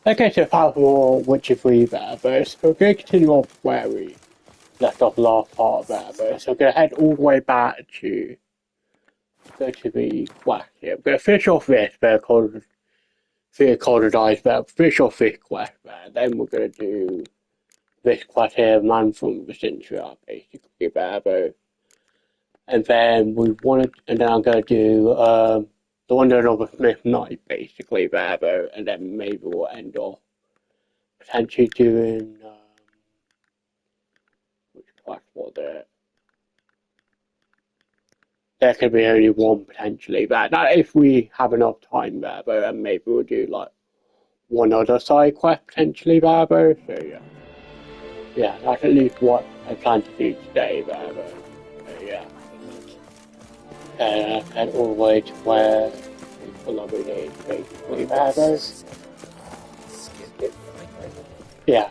Okay, so apart from all Witcher 3 Bearberries, we're going to continue off where we left off last part of Bearberries. So we're going to head all the way back to go to the quest here. We're going to finish off this bear called Fear Colonized Bear, finish off this quest bear. Then we're going to do this quest here, Man from the Citrea, basically Bearberry. And then and then I'm going to do the Wonder of the Smith Knight, basically Bearberry, and then maybe we'll end off potentially doing which class was it? There could be only one potentially, but that if we have enough time there, but and maybe we'll do like one other side quest potentially there, so yeah, that's at least what I plan to do today there, yeah. And all the way to where the lobby is basically there, yeah.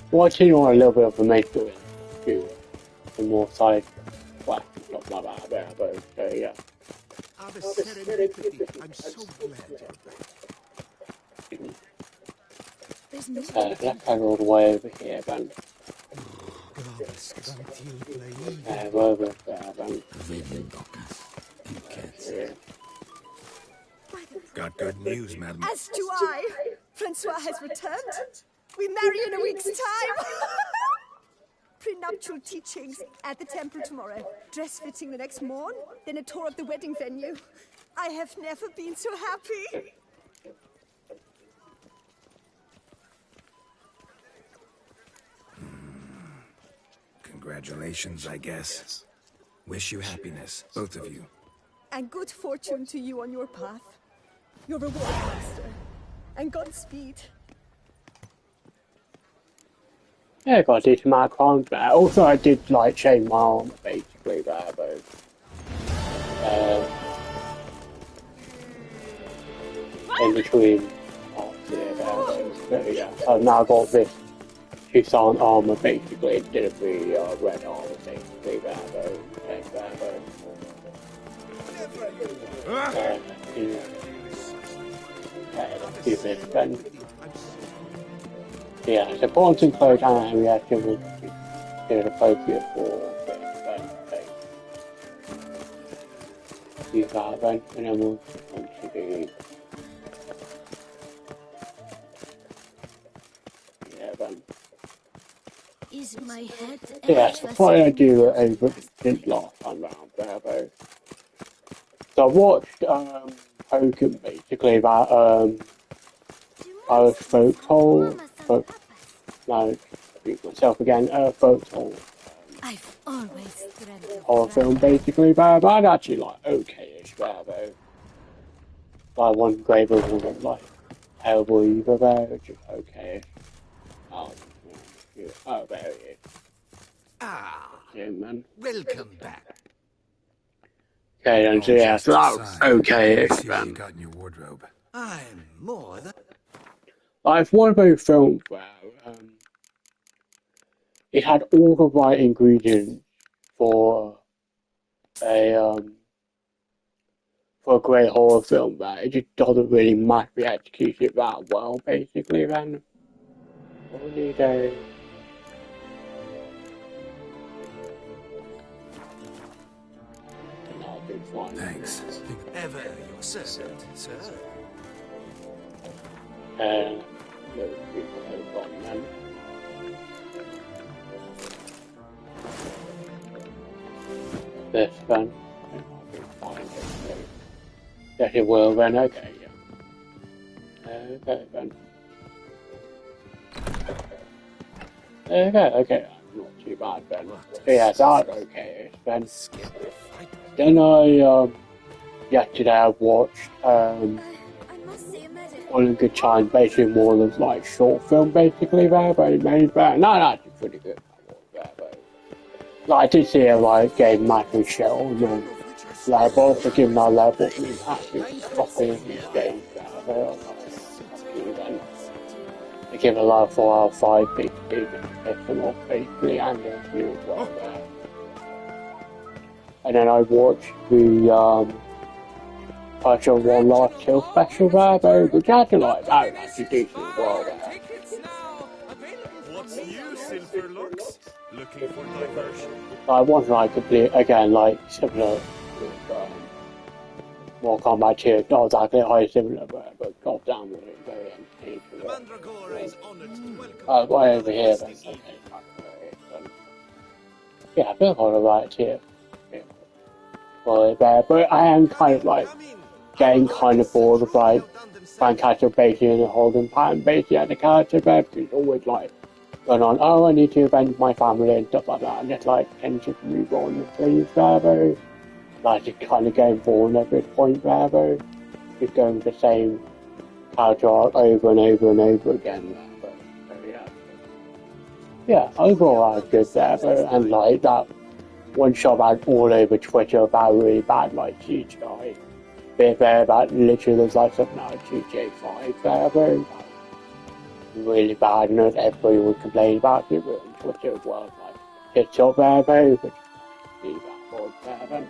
Watching on a little bit of a main story, do some more side quests and stuff like that there, so yeah. I'm so glad Let's head all the way over here, then. Over there, then. Yeah. Got good news, madam. As do I. Francois has returned. We marry in a week's time. Prenuptial teachings at the temple tomorrow. Dress fitting the next morn, then a tour of the wedding venue. I have never been so happy. Congratulations, I guess. Wish you happiness, both of you. And good fortune to you on your path. Your reward, master. And Godspeed. Yeah, I got a decent amount of crimes there. Also, I did like shave my arm basically there, but in between parts here there. So yeah, I've now got this Tucson armor basically instead of the red armor basically there, let's do this then. Yeah, so bronze and clothes and reaction would be appropriate for this then. Use that then, and then we'll want to do. Yeah, then. Is my head Yeah, so probably I do over didn't last time round there though. So I watched Hogan basically that I was folk told, but no, speak myself again, folk told I've always dreamt of horror film basically, but I'd actually like okay-ish there though. Like one grave wasn't like terrible either there, just okay-ish. Oh, yeah. Oh, there it is. Ah, Yeah, man. welcome back. Okay, and so yeah, so that was okay-ish See what you then. got in your wardrobe. I'm more than... Like, it's one of those films where it had all the right ingredients for a great horror film, but it just doesn't really match the execution that well, basically. Then, what we need a I'll do fine. Thanks. Ever your servant, sir. Those people have gone then. This then. I'll do fine. Yes, it will then. Okay, yeah. Okay then. Okay, not too bad then. So yeah, that's okay then. Then yesterday I watched One of Good Time, basically more of like short film basically there, but it made better. No, that's actually pretty good. Like I did see a like game Matthew Shell and like both for giving that level is actually properly these games there. I give a lot of 4 out of 5 basically, pick them off basically and review as well there. And then I watched the Culture One Last Kill special there, but which I actually like very much a decent well there. What's new, Silverlocks? Looking for diversion? I wasn't like complete again like similar with More Combat 2, not exactly high similar but goddamn really very entertaining. The Mandragora is honored to welcome Way over here then okay, yeah, I feel kind of right here. Yeah. Well there, but I am kind of like getting kind of bored of like fan character basically in a holding pattern basically at the character there because it's always like going on, oh I need to avenge my family and stuff like that and just like tend to move on the things there though. Like just kind of getting bored at this point there though. Just going with the same character arc over and over and over again there but so, yeah. Yeah, overall I was good there though and like that one shot I all over Twitter about really bad like CGI bit there about literally there's like something like GTA 5 there though. Really bad and everybody would complain about it but on Twitter as well like it's up there though but really bad boys there then.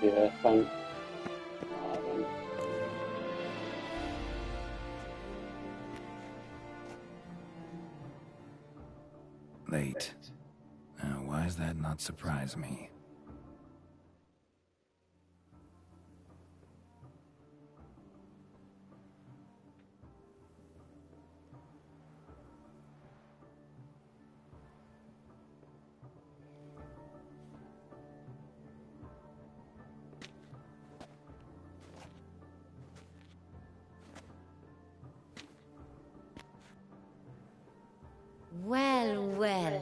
Yeah, thanks. Late. Now, why does that not surprise me? Well, well.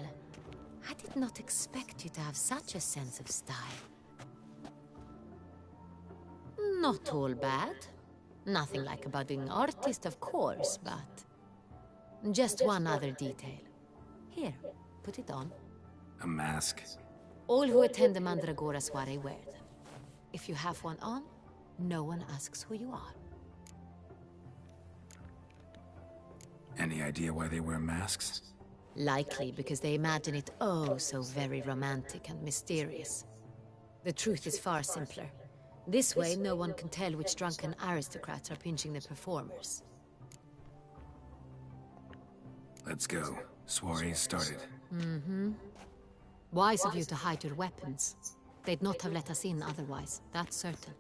I did not expect you to have such a sense of style. Not all bad. Nothing like a budding artist, of course, but... just one other detail. Here, put it on. A mask? All who attend the Mandragora soiree wear them. If you have one on, no one asks who you are. Any idea why they wear masks? Likely because they imagine it oh so very romantic and mysterious. The truth is far simpler. This way, no one can tell which drunken aristocrats are pinching the performers. Let's go. Soiree's started. Mm-hmm. Wise of you to hide your weapons. They'd not have let us in otherwise, that's certain.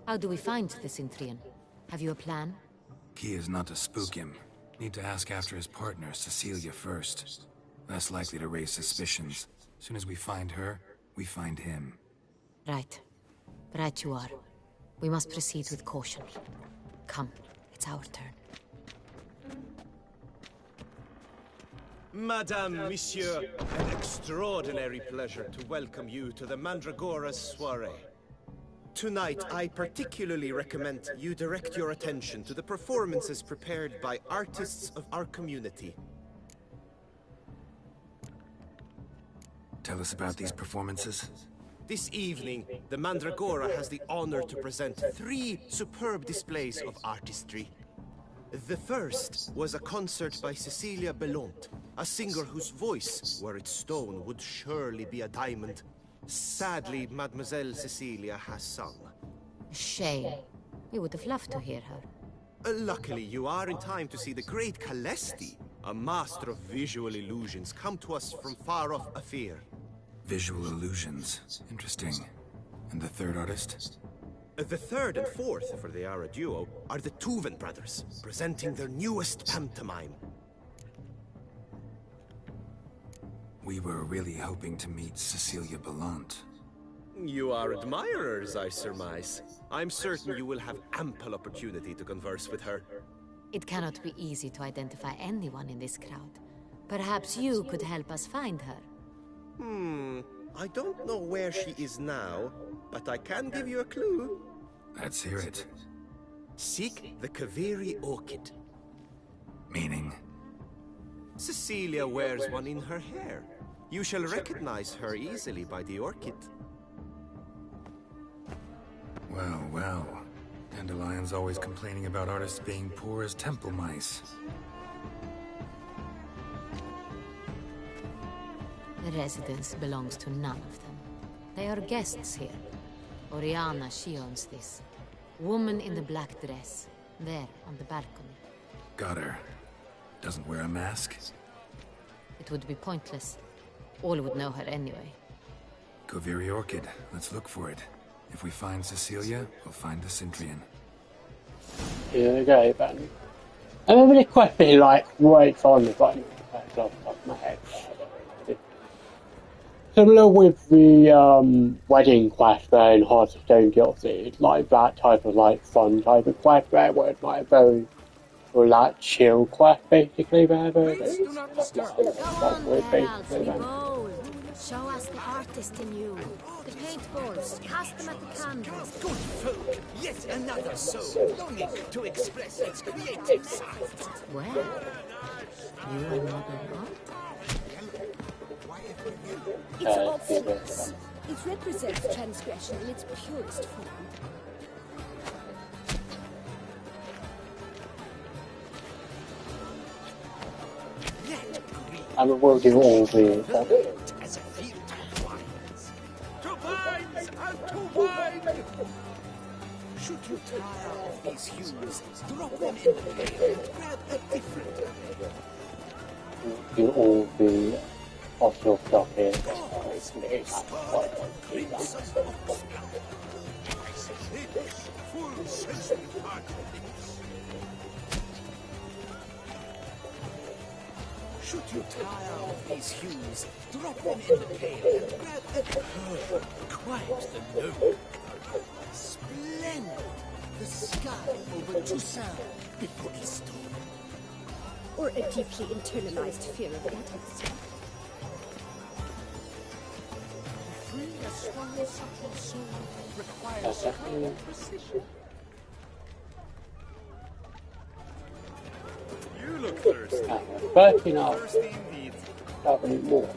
How do we find the Cintrian? Have you a plan? Key is not to spook him. Need to ask after his partner, Cecilia, first. Less likely to raise suspicions. Soon as we find her, we find him. Right. Right you are. We must proceed with caution. Come, it's our turn. Madame, Monsieur, an extraordinary pleasure to welcome you to the Mandragora's soiree. Tonight, I particularly recommend you direct your attention to the performances prepared by artists of our community. Tell us about these performances. This evening, the Mandragora has the honor to present 3 superb displays of artistry. The first was a concert by Cecilia Belont, a singer whose voice, were it stone, would surely be a diamond. Sadly, Mademoiselle Cecilia has sung. Shame. We would have loved to hear her. Luckily, you are in time to see the great Calesti, a master of visual illusions, come to us from far off Afir. Visual illusions. Interesting. And the third artist? The third and fourth, for they are a duo, are the Tuven brothers, presenting their newest pantomime. We were really hoping to meet Cecilia Belont. You are admirers, I surmise. I'm certain you will have ample opportunity to converse with her. It cannot be easy to identify anyone in this crowd. Perhaps you could help us find her. I don't know where she is now, but I can give you a clue. Let's hear it. Seek the Kaveri orchid. Meaning? Cecilia wears one in her hair. You shall recognize her easily by the orchid. Well, well. Dandelion's always complaining about artists being poor as temple mice. The residence belongs to none of them. They are guests here. Oriana, she owns this. Woman in the black dress. There, on the balcony. Got her. Doesn't wear a mask? It would be pointless. All would know her anyway. Koviri Orchid. Let's look for it. If we find Cecilia, we'll find the Cintrian. Here we go, then. I remember the question, like, right on the button. Off the top of my head. Similar with the wedding quest there in Heart of Stone Guilty. It's like that type of, like, fun type of quest there, where it's like a very, like, chill quest, basically, there. Please do not disturb. Go on, Geralt, be bold. Show us the artist in you. The paintballs, cast them at the canvas. Good folk, yet another soul longing to express its creative side. Well, you are modern art. It's obvious. It represents transgression in its purest form. And we'll do all the As a field of wines. 2 pints and 2 wine! Should you tire of these hues, drop them in the pail and grab a different. do all the optional stuff here. Should you tire of these hues, drop them in the pail and grab a quiet the load. Splendid! The sky over Toussaint before the storm. Or a deeply internalized fear of intimacy. Free a strong, subtle soul requires precision. You look thirsty. But, you know, Thirsty indeed. probably more.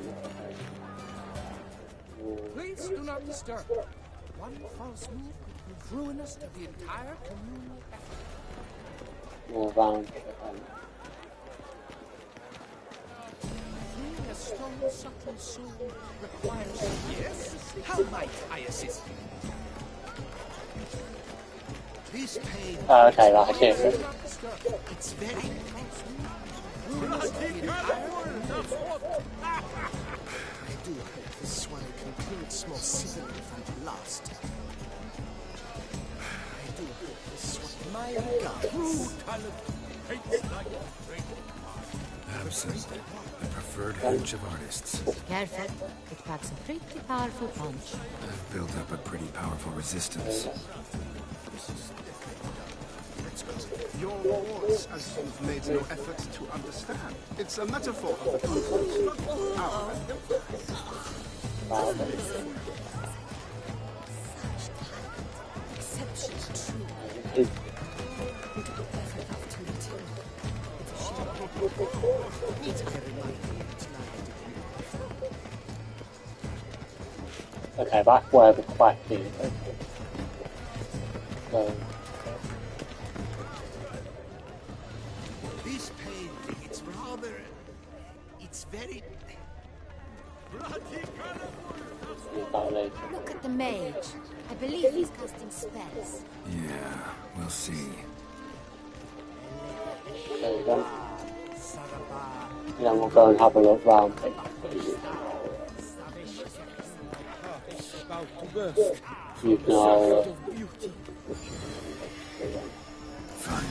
Please do not disturb. One false move could prove ruinous to the entire communal effort. More round. Freeing a strong, subtle soul requires... Yes? How might I assist you? This pain... Okay, right, I see it. It's very... I do hope this one concludes more civilly than the last. I do hope this one... My God. True talent hates like Absent. The preferred hedge of artists. Careful, it packs a pretty powerful punch. I've built up a pretty powerful resistance. Your wars, as you've made no effort to understand. It's a metaphor of the conflict. Okay, that's where the quest is. So, This painting, it's rather... It's very... Look at the mage. I believe he's casting spells. Yeah, we'll see. there you go. Then we'll go and have a look round. You can all, Fine.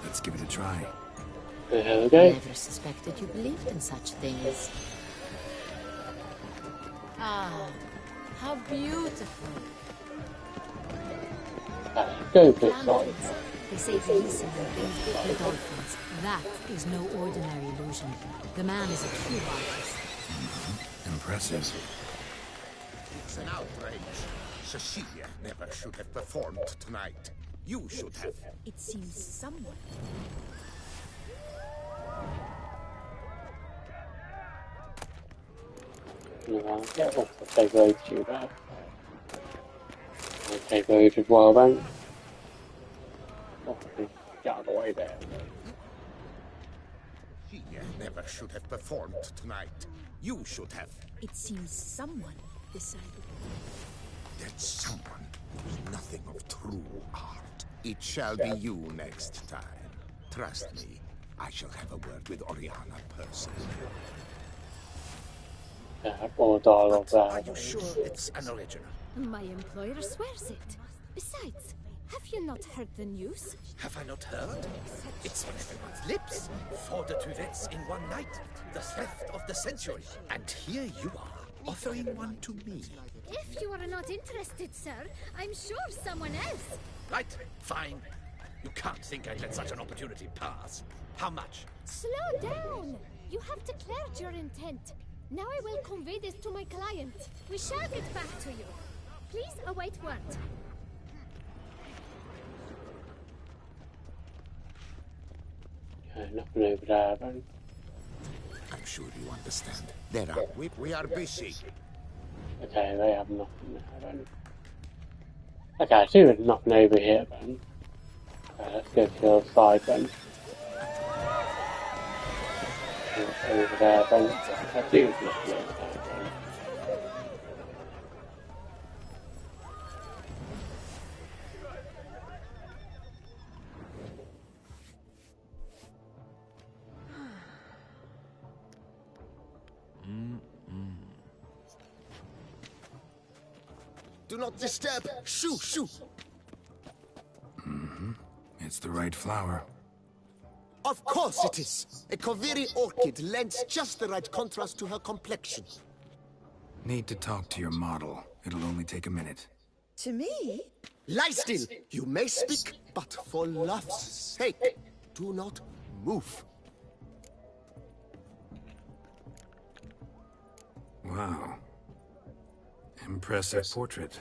Let's give it a try. here we go. Never suspected you believed in such things. Ah, how beautiful. Go this side. Lanterns. They say releasing them brings the dolphins. That is no ordinary illusion. The man is a true artist. Impressive. It's an outrage. Cecilia never should have performed tonight. You should have. It seems someone. Yeah, I'll take those two back. I'll take those as well then. Oh, get out of the way there. She never should have performed tonight. You should have. It seems someone decided. That someone knows nothing of true art. It shall be you next time. Trust me, I shall have a word with Oriana personally. Yeah, or dialogue But are there. you sure it's an original? My employer swears it. Besides, have you not heard the news? Have I not heard? It's on everyone's lips. 4 duets in one night. The theft of the century. And here you are, offering one to me. If you are not interested, sir, I'm sure someone else. Right, fine. You can't think I'd let such an opportunity pass. How much? Slow down. You have declared your intent. Now I will convey this to my client. We shall get back to you. Please await word. Okay, nothing over there then. I'm sure you understand. There are. We are busy. Okay, they have nothing there then. Okay, I see there's nothing over here then. Okay, let's go to the other side then. Over there then. I see there's nothing over there then. Do not disturb! Shoo! Shoo! It's the right flower. Of course it is! A Koviri orchid lends just the right contrast to her complexion. Need to talk to your model. It'll only take a minute. To me? Lie still! You may speak, but for love's sake, do not move. Wow. Impressive portrait.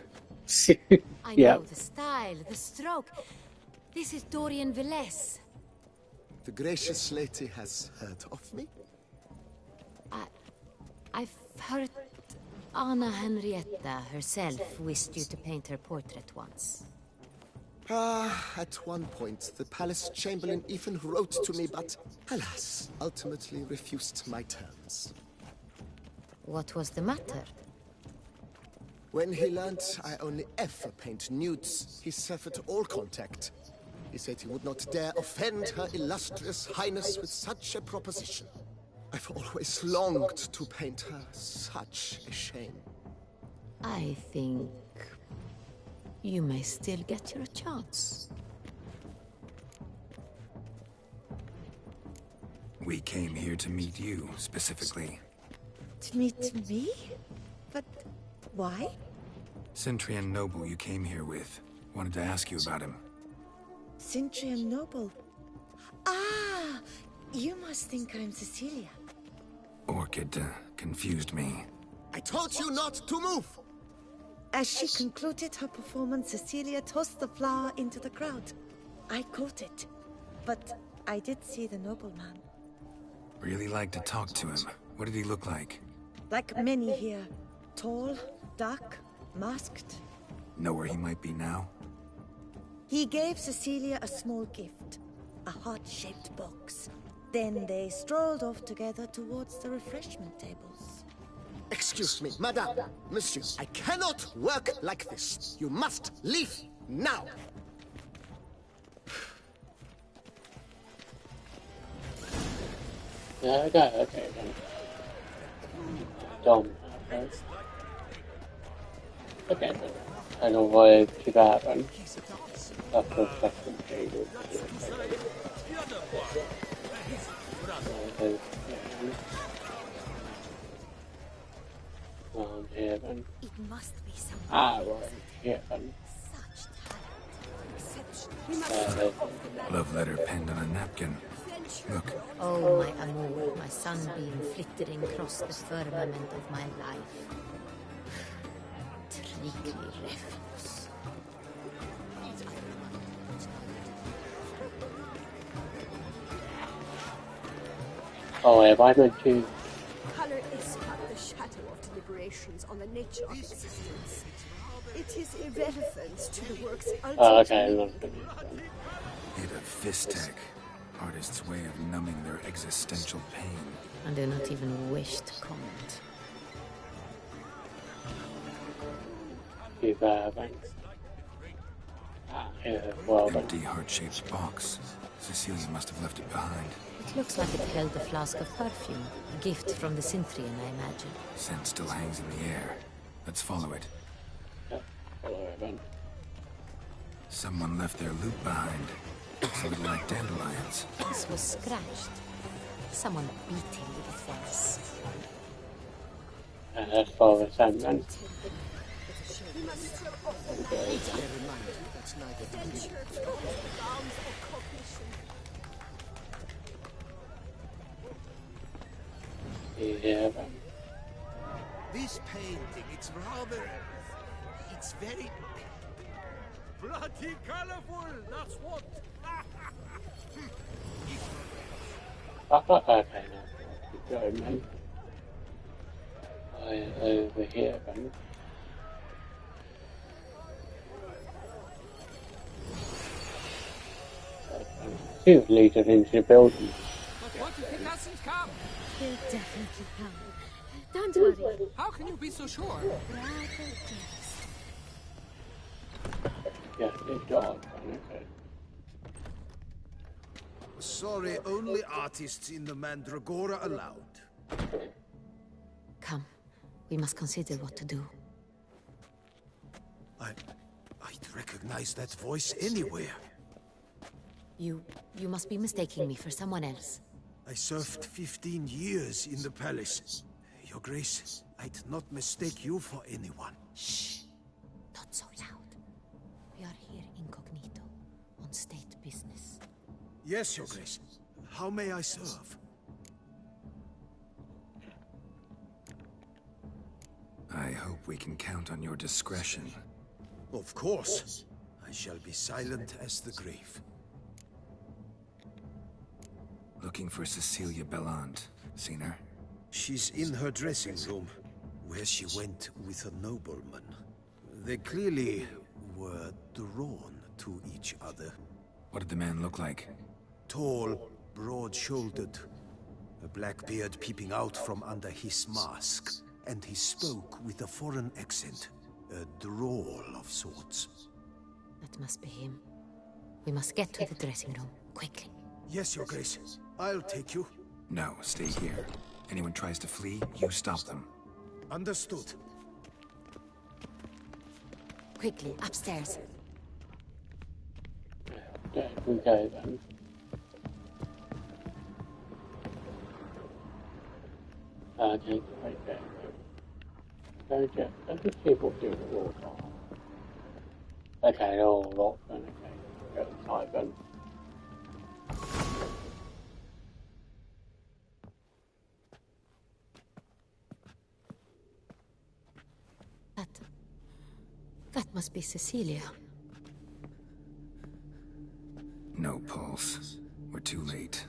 I Yeah. know the style, the stroke. This is Dorian Velez. The gracious lady has heard of me? I've heard Anna Henrietta herself wished you to paint her portrait once. At one point, the palace chamberlain even wrote to me, but alas, ultimately refused my terms. What was the matter? When he learned I only ever paint nudes, he severed all contact. He said he would not dare offend her illustrious highness with such a proposition. I've always longed to paint her. Such a shame. I think you may still get your chance. We came here to meet you, specifically. To meet me? But why? Centrian noble you came here with. Wanted to ask you about him. Citrea noble. Ah, you must think I'm Cecilia. Orchid confused me. I told you not to move! As she concluded her performance, Cecilia tossed the flower into the crowd. I caught it, but I did see the nobleman. Really like to talk to him. What did he look like? Like many here. Tall, dark, masked. Know where he might be now? He gave Cecilia a small gift, a heart-shaped box. Then they strolled off together towards the refreshment tables. Excuse me, madame, monsieur, I cannot work like this. You must leave now. Yeah, okay then. Don't have it. Okay then. I don't want to do that then. That's the second table. Here then. It must be someone. Right. Here then. Such talent. Love letter penned on a napkin. Look, Oh, my amour, my sunbeam flittering across the firmament of my life. Trickly refuse. Oh, have I meant to? Color is but the shadow of deliberations on the nature of existence. It is irrelevant to the work's ultimate Oh, okay, meaning. not good. Hit of fist tech. Artist's way of numbing their existential pain. I do not even wish to comment. Thanks. Well, Empty heart-shaped box. Cecilia must have left it behind. It looks like it held a flask of perfume. A gift from the Citrea, I imagine. Scent still hangs in the air. Let's follow it. yeah, follow it then. Someone left their loot behind. Looks a little like dandelions. This was scratched. Someone beat him with a fence. Let's follow the same then. Yeah, then. This painting, it's very bloody colorful, that's what. Okay, now keep going then. Over here then. He was leading into the building. But what if he doesn't come? He'll definitely come. Don't worry. How can you be so sure? Yeah, it's dark then, okay. Sorry, only artists in the Mandragora allowed. Come, we must consider what to do. I'd recognize that voice anywhere. You must be mistaking me for someone else. I served 15 years in the palace. Your Grace, I'd not mistake you for anyone. Shh! Not so loud. We are here incognito, on state business. Yes, Your Grace. How may I serve? I hope we can count on your discretion. Of course. I shall be silent as the grave. Looking for Cecilia Bellant. Seen her? She's in her dressing room, where she went with a nobleman. They clearly were drawn to each other. What did the man look like? Tall, broad-shouldered, a black beard peeping out from under his mask, and he spoke with a foreign accent, a drawl of sorts. That must be him. We must get to the dressing room, quickly. Yes, Your Grace. I'll take you. No, stay here. Anyone tries to flee, you stop them. Understood. Quickly, upstairs. There we go then. Okay, right there. Okay, let's just see what the rules are. Okay, they're all locked then, okay. Go inside then. That must be Cecilia. No pulse. We're too late.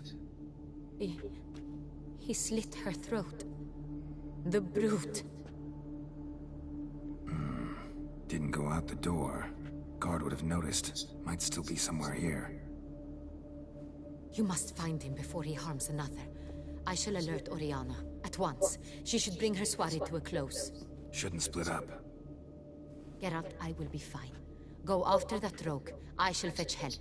He slit her throat. The brute. Didn't go out the door. Guard would have noticed. Might still be somewhere here. You must find him before he harms another. I shall alert Oriana. At once. She should bring her soiree to a close. Shouldn't split up. Geralt, I will be fine. Go after that rogue. I shall fetch help.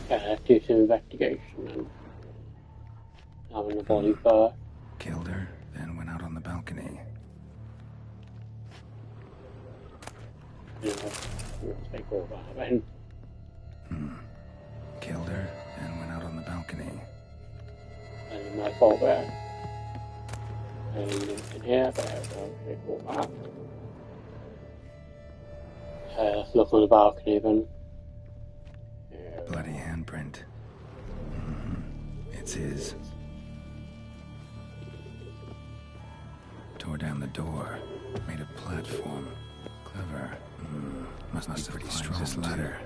Okay, let's do some investigation then. Having the body first. Killed her, then went out on the balcony. Yeah, we'll take all that then. Killed her, then went out on the balcony. And my fault there. And in here, there, we'll take all that. Okay, let's look on the balcony then. Yeah. Bloody handprint. It's his. Tore down the door. Made a platform. Clever. Must be pretty strong, this ladder.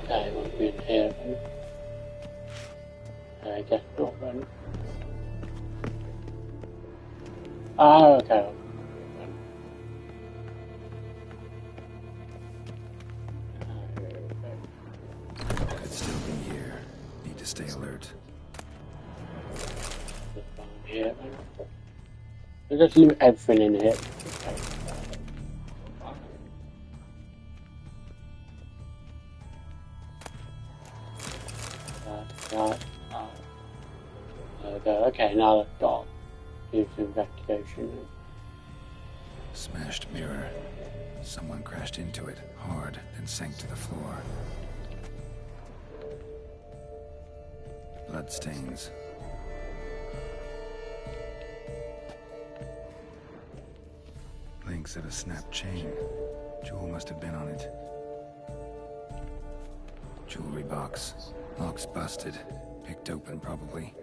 Okay, it must be in here then. I guess not then. Ah, okay. Could still be here. Need to stay alert. Yeah, I'll just leave everything in here. Okay, now I've got to do some investigation. Smashed mirror. Someone crashed into it hard and sank to the floor. Blood stains. Links of a snapped chain. Jewel must have been on it. Jewelry box. Lock's busted. Picked open, probably.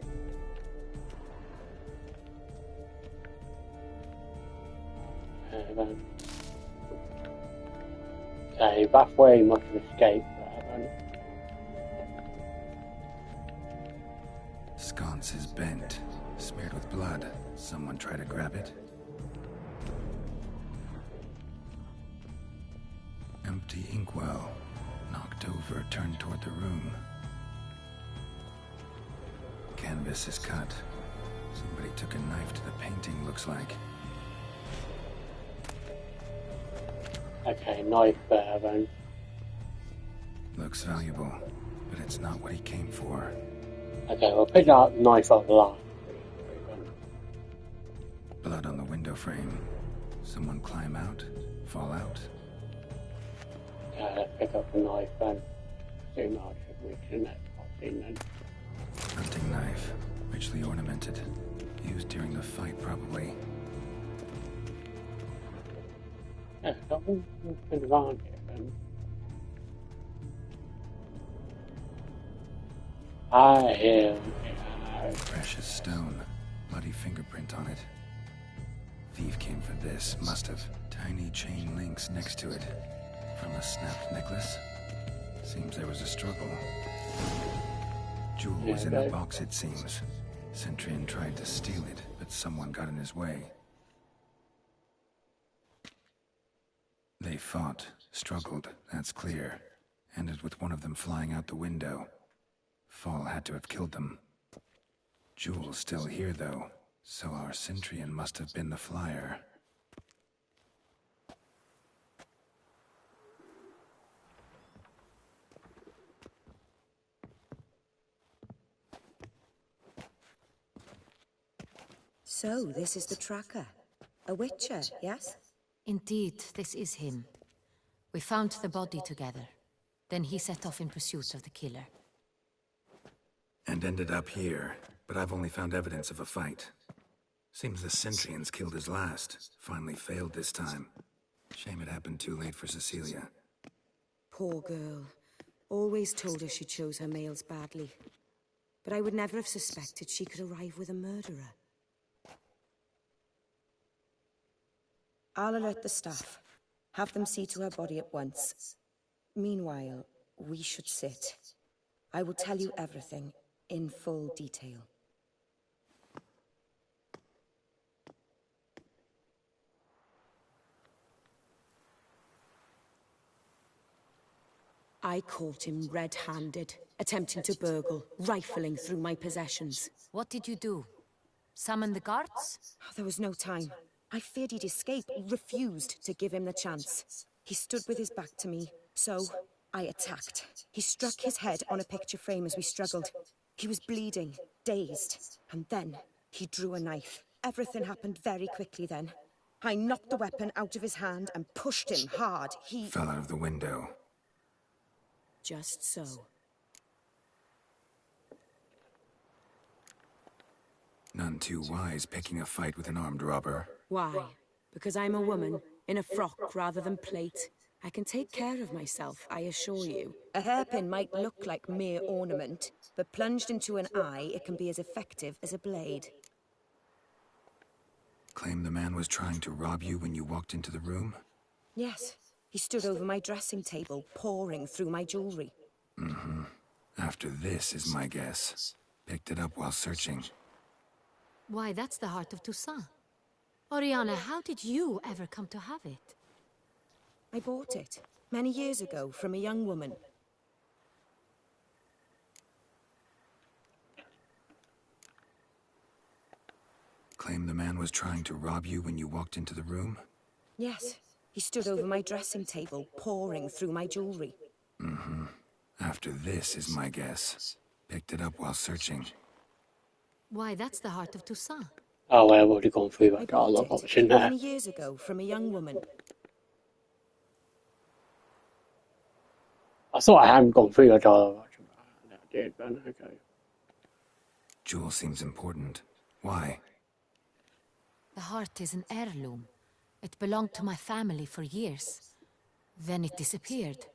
Okay, that's where he must have escaped. Sconce is bent. Smeared with blood. Someone try to grab it? Empty inkwell. Knocked over, turned toward the room. Canvas is cut. Somebody took a knife to the painting, looks like. Okay, knife there then. Looks valuable, but it's not what he came for. Okay, we'll pick that knife up last. Blood on the window frame. Someone climb out? Fall out? Okay, let's pick up the knife then. Soon I should reach the next scene then. Hunting knife. Richly ornamented. Used during the fight, probably. Yeah, nothing's been around here then. I hear. Precious stone. Bloody fingerprint on it. Thief came for this. Must have. Tiny chain links next to it. From a snapped necklace. Seems there was a struggle. Jewel was in the box, it seems. Centurion tried to steal it, but someone got in his way. They fought, struggled, that's clear. Ended with one of them flying out the window. Fall had to have killed them. Jewel's still here, though, so our Centurion must have been the flyer. So, this is the tracker. A witcher, yes? Indeed, this is him. We found the body together. Then he set off in pursuit of the killer. And ended up here, but I've only found evidence of a fight. Seems the Centurions killed his last. Finally failed this time. Shame it happened too late for Cecilia. Poor girl. Always told her she chose her males badly. But I would never have suspected she could arrive with a murderer. I'll alert the staff. Have them see to her body at once. Meanwhile, we should sit. I will tell you everything, in full detail. I caught him red-handed, attempting to burgle, rifling through my possessions. What did you do? Summon the guards? Oh, there was no time. I feared he'd escape, refused to give him the chance. He stood with his back to me, so I attacked. He struck his head on a picture frame as we struggled. He was bleeding, dazed, and then he drew a knife. Everything happened very quickly then. I knocked the weapon out of his hand and pushed him hard. He fell out of the window. Just so. None too wise picking a fight with an armed robber. Why? Because I'm a woman, in a frock rather than plate. I can take care of myself, I assure you. A hairpin might look like mere ornament, but plunged into an eye, it can be as effective as a blade. Claim the man was trying to rob you when you walked into the room? Yes. He stood over my dressing table, pouring through my jewelry. Mm-hmm. After this is my guess. Picked it up while searching. Why, that's the heart of Toussaint. Oriana, how did you ever come to have it? I bought it many years ago from a young woman. Claim the man was trying to rob you when you walked into the room? Yes. He stood over my dressing table, pouring through my jewelry. Mm-hmm. After this is my guess. Picked it up while searching. Why, that's the heart of Toussaint. Oh, I've already gone through I that bought dialogue it option there. many years ago from a young woman. I thought I hadn't gone through the dialogue option, but I did, but okay. Jewel seems important. Why? The heart is an heirloom. It belonged to my family for years. Then it disappeared.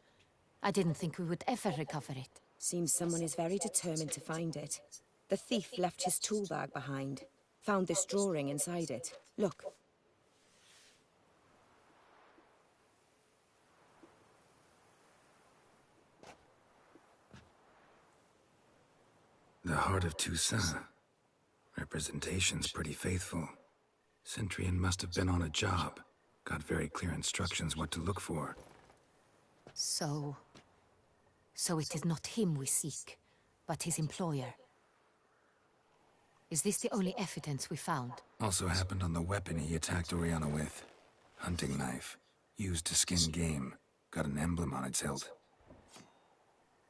I didn't think we would ever recover it. Seems someone is very determined to find it. The thief left his tool bag behind. Found this drawing inside it. Look. The heart of Toussaint. Representation's pretty faithful. Centurion must have been on a job. Got very clear instructions what to look for. So it is not him we seek, but his employer. Is this the only evidence we found? Also happened on the weapon he attacked Oriana with. Hunting knife. Used to skin game. Got an emblem on its hilt.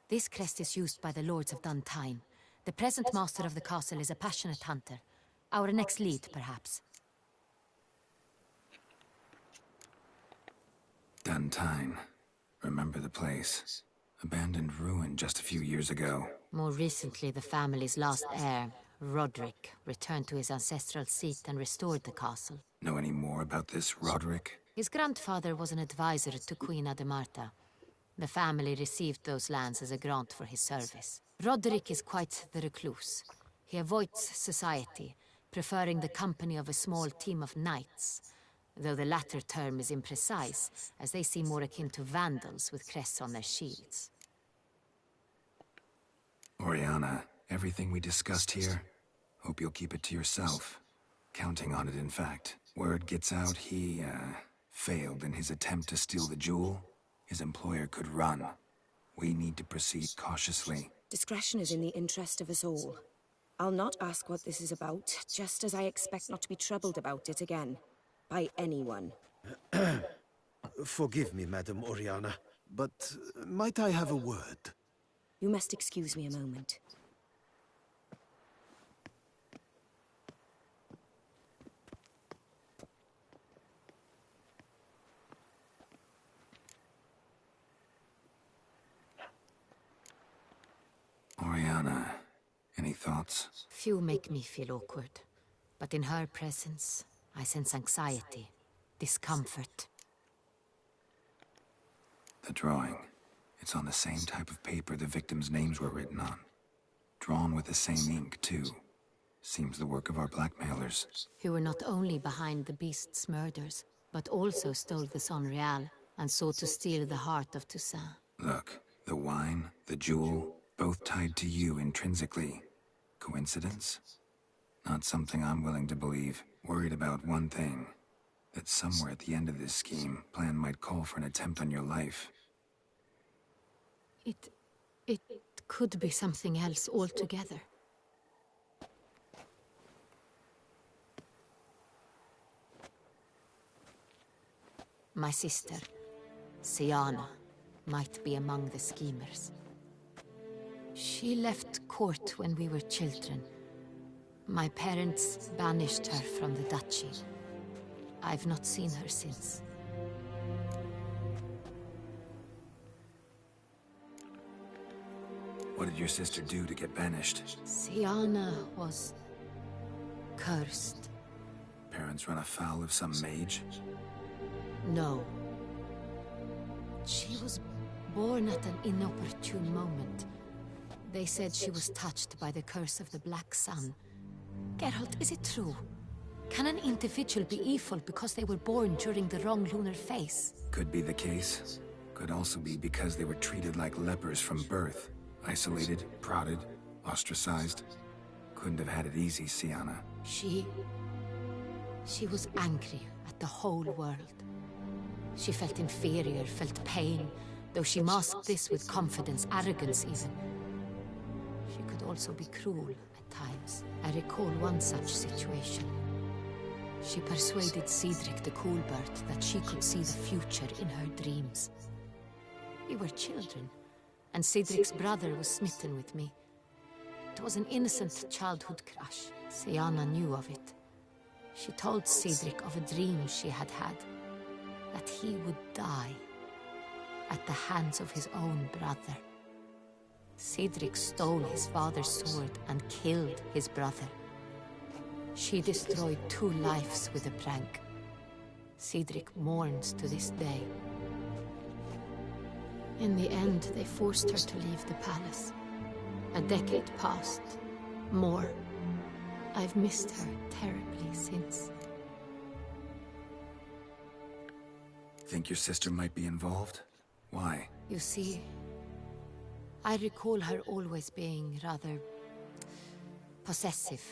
This crest is used by the Lords of Duntine. The present master of the castle is a passionate hunter. Our next lead, perhaps. Duntine. Remember the place. Abandoned ruin just a few years ago. More recently, the family's last heir, Roderick, returned to his ancestral seat and restored the castle. Know any more about this Roderick? His grandfather was an advisor to Queen Ademarta. The family received those lands as a grant for his service. Roderick is quite the recluse. He avoids society, preferring the company of a small team of knights, though the latter term is imprecise, as they seem more akin to vandals with crests on their shields. Oriana, everything we discussed here, hope you'll keep it to yourself. Counting on it, in fact. Word gets out he, failed in his attempt to steal the jewel. His employer could run. We need to proceed cautiously. Discretion is in the interest of us all. I'll not ask what this is about, just as I expect not to be troubled about it again. By anyone. Forgive me, Madam Oriana, but might I have a word? You must excuse me a moment. Oriana, any thoughts? Few make me feel awkward, but in her presence, I sense anxiety, discomfort. The drawing. It's on the same type of paper the victims' names were written on. Drawn with the same ink, too. Seems the work of our blackmailers. Who were not only behind the beast's murders, but also stole the Son Real and sought to steal the heart of Toussaint. Look, the wine, the jewel, both tied to you intrinsically. Coincidence? Not something I'm willing to believe. Worried about one thing. That somewhere at the end of this scheme, plan might call for an attempt on your life. It could be something else altogether. My sister, Siana, might be among the schemers. She left court when we were children. My parents banished her from the duchy. I've not seen her since. What did your sister do to get banished? Siana was cursed. Parents run afoul of some mage? No. She was born at an inopportune moment. They said she was touched by the curse of the Black Sun. Geralt, is it true? Can an individual be evil because they were born during the wrong lunar phase? Could be the case. Could also be because they were treated like lepers from birth. Isolated, prodded, ostracized. Couldn't have had it easy, Siana. She She was angry at the whole world. She felt inferior, felt pain, though she masked this with confidence, arrogance even. She could also be cruel at times. I recall one such situation. She persuaded Cedric the Coolbird that she could see the future in her dreams. We were children, and Cedric's brother was smitten with me. It was an innocent childhood crush. Sienna knew of it. She told Cedric of a dream she had had, that he would die at the hands of his own brother. Cedric stole his father's sword and killed his brother. She destroyed 2 lives with a prank. Cedric mourns to this day. In the end, they forced her to leave the palace. A decade passed. More. I've missed her terribly since. Think your sister might be involved? Why? You see, I recall her always being rather possessive,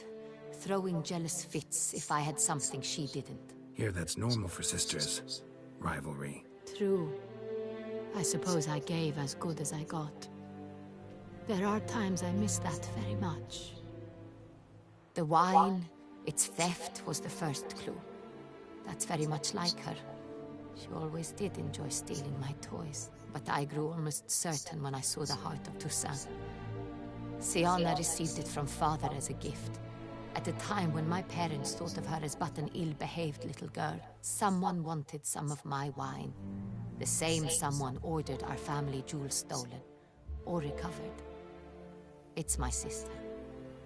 throwing jealous fits if I had something she didn't. Here, that's normal for sisters. Rivalry. True. I suppose I gave as good as I got. There are times I miss that very much. The wine, its theft, was the first clue. That's very much like her. She always did enjoy stealing my toys, but I grew almost certain when I saw the heart of Toussaint. Sienna received it from father as a gift. At a time when my parents thought of her as but an ill-behaved little girl, someone wanted some of my wine. The same someone ordered our family jewels stolen, or recovered. It's my sister.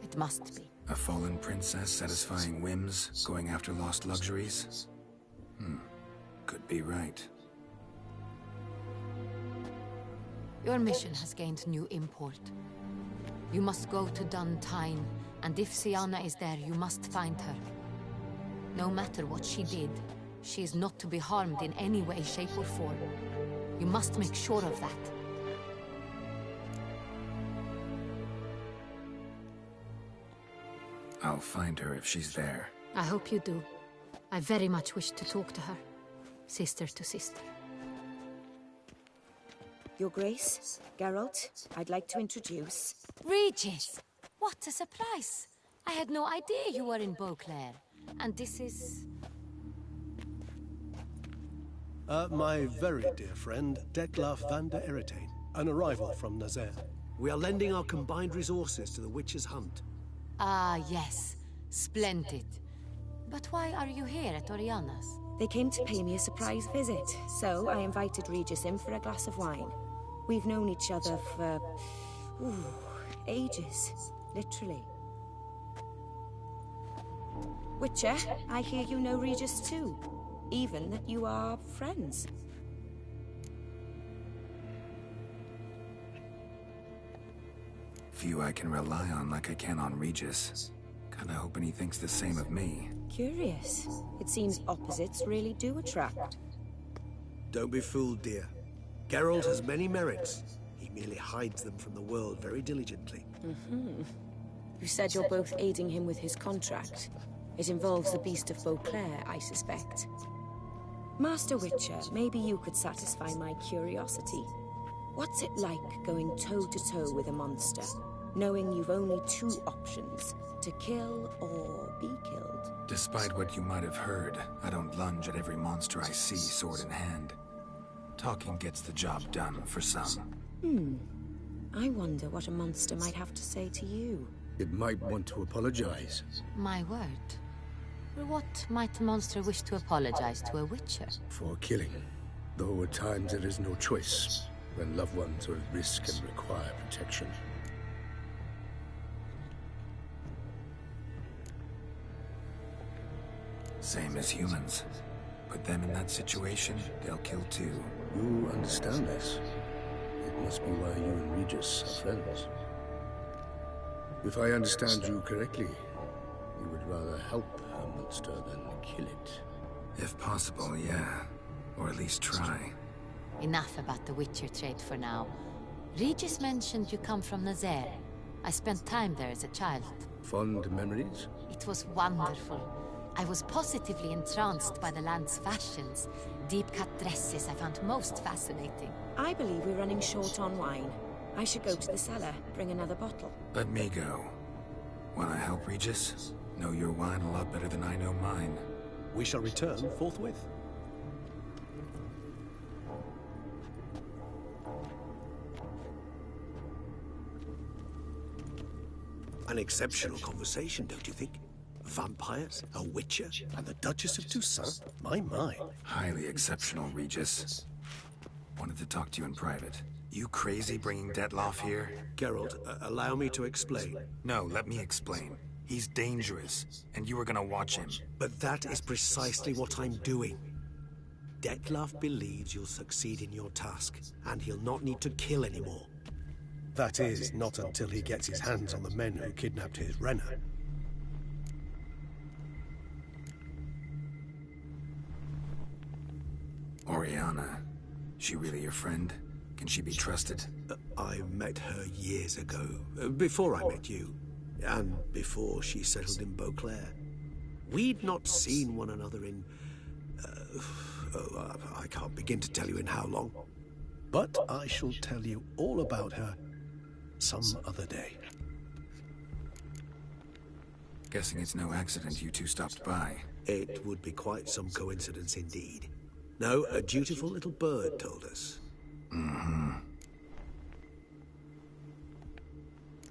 It must be. A fallen princess satisfying whims, going after lost luxuries? Could be right. Your mission has gained new import. You must go to Duntine, and if Sienna is there, you must find her. No matter what she did, she is not to be harmed in any way, shape, or form. You must make sure of that. I'll find her if she's there. I hope you do. I very much wish to talk to her. Sister to sister. Your Grace, Geralt, I'd like to introduce... Regis! What a surprise! I had no idea you were in Beauclair. And this is... My very dear friend, Detlaf van der Eretain, an arrival from Nazaire. We are lending our combined resources to the Witch's Hunt. Ah, yes. Splendid. But why are you here at Oriana's? They came to pay me a surprise visit, so I invited Regis in for a glass of wine. We've known each other for... ages. Literally. Witcher, I hear you know Regis too. Even that you are friends. Few I can rely on like I can on Regis. Kinda hoping he thinks the same of me. Curious. It seems opposites really do attract. Don't be fooled, dear. Geralt has many merits. He merely hides them from the world very diligently. You said you're both aiding him with his contract. It involves the Beast of Beauclair, I suspect. Master Witcher, maybe you could satisfy my curiosity. What's it like going toe-to-toe with a monster, knowing you've only 2 options, to kill or be killed? Despite what you might have heard, I don't lunge at every monster I see sword in hand. Talking gets the job done for some. I wonder what a monster might have to say to you. It might want to apologize. My word. For what might a monster wish to apologize to a witcher? For killing. Though at times there is no choice, when loved ones are at risk and require protection. Same as humans. Put them in that situation, they'll kill too. You understand this. It must be why you and Regis are friends. If I understand you correctly, you would rather help a monster than kill it. If possible, yeah. Or at least try. Enough about the Witcher trade for now. Regis mentioned you come from Nazaire. I spent time there as a child. Fond memories? It was wonderful. I was positively entranced by the land's fashions. Deep-cut dresses I found most fascinating. I believe we're running short on wine. I should go to the cellar, bring another bottle. Let me go. Wanna help, Regis? Know your wine a lot better than I know mine. We shall return forthwith. An exceptional conversation, don't you think? Vampires, a witcher, and the Duchess of Toussaint? My. Highly exceptional, Regis. Wanted to talk to you in private. You crazy bringing Detloff here? Geralt, allow me to explain. No, let me explain. He's dangerous, and you were gonna watch him. But that is precisely what I'm doing. Detloff believes you'll succeed in your task, and he'll not need to kill anymore. That is, not until he gets his hands on the men who kidnapped his Renner. Oriana, she really your friend? Can she be trusted? I met her years ago, before I met you, and before she settled in Beauclair. We'd not seen one another in... I can't begin to tell you in how long. But I shall tell you all about her some other day. Guessing it's no accident you two stopped by. It would be quite some coincidence indeed. No, a dutiful little bird told us. Mm-hmm.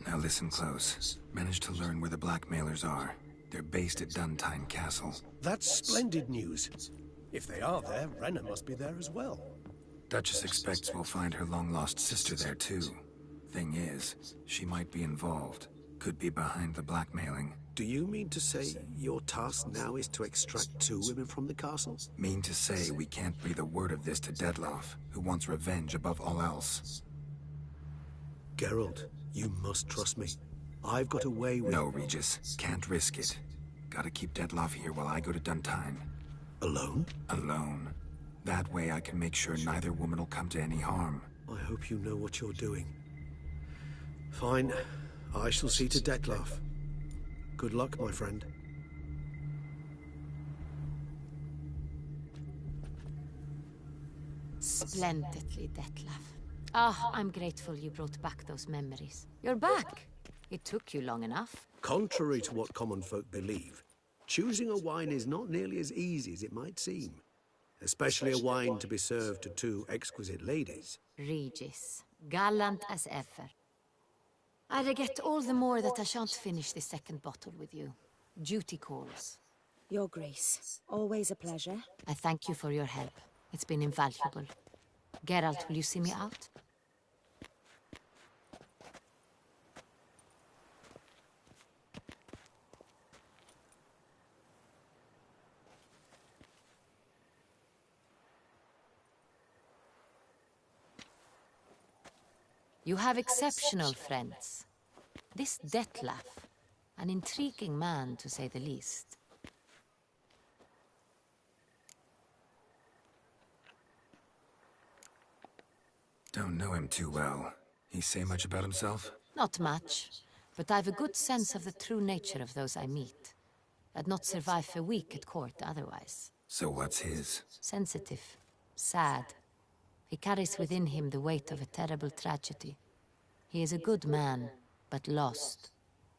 Now listen close. Managed to learn where the blackmailers are. They're based at Duntine Castle. That's splendid news. If they are there, Renner must be there as well. Duchess expects we'll find her long-lost sister there too. Thing is, she might be involved. Could be behind the blackmailing. Do you mean to say your task now is to extract 2 women from the castle? Mean to say we can't breathe a word of this to Detloff, who wants revenge above all else. Geralt, you must trust me. I've got a way with... No, Regis. Can't risk it. Gotta keep Detloff here while I go to Duntine. Alone? Alone. That way I can make sure neither woman will come to any harm. I hope you know what you're doing. Fine. I shall see to Detloff. Good luck, my friend. Splendidly, Detlaff. Ah, I'm grateful you brought back those memories. You're back! It took you long enough. Contrary to what common folk believe, choosing a wine is not nearly as easy as it might seem. Especially a wine to be served to 2 exquisite ladies. Regis, gallant as ever. I regret all the more that I shan't finish this second bottle with you. Duty calls. Your Grace, always a pleasure. I thank you for your help. It's been invaluable. Geralt, will you see me out? You have exceptional friends. This Detlaff, an intriguing man to say the least. Don't know him too well. He say much about himself? Not much, but I've a good sense of the true nature of those I meet. I'd not survive a week at court otherwise. So what's his? Sensitive, sad. He carries within him the weight of a terrible tragedy. He is a good man, but lost,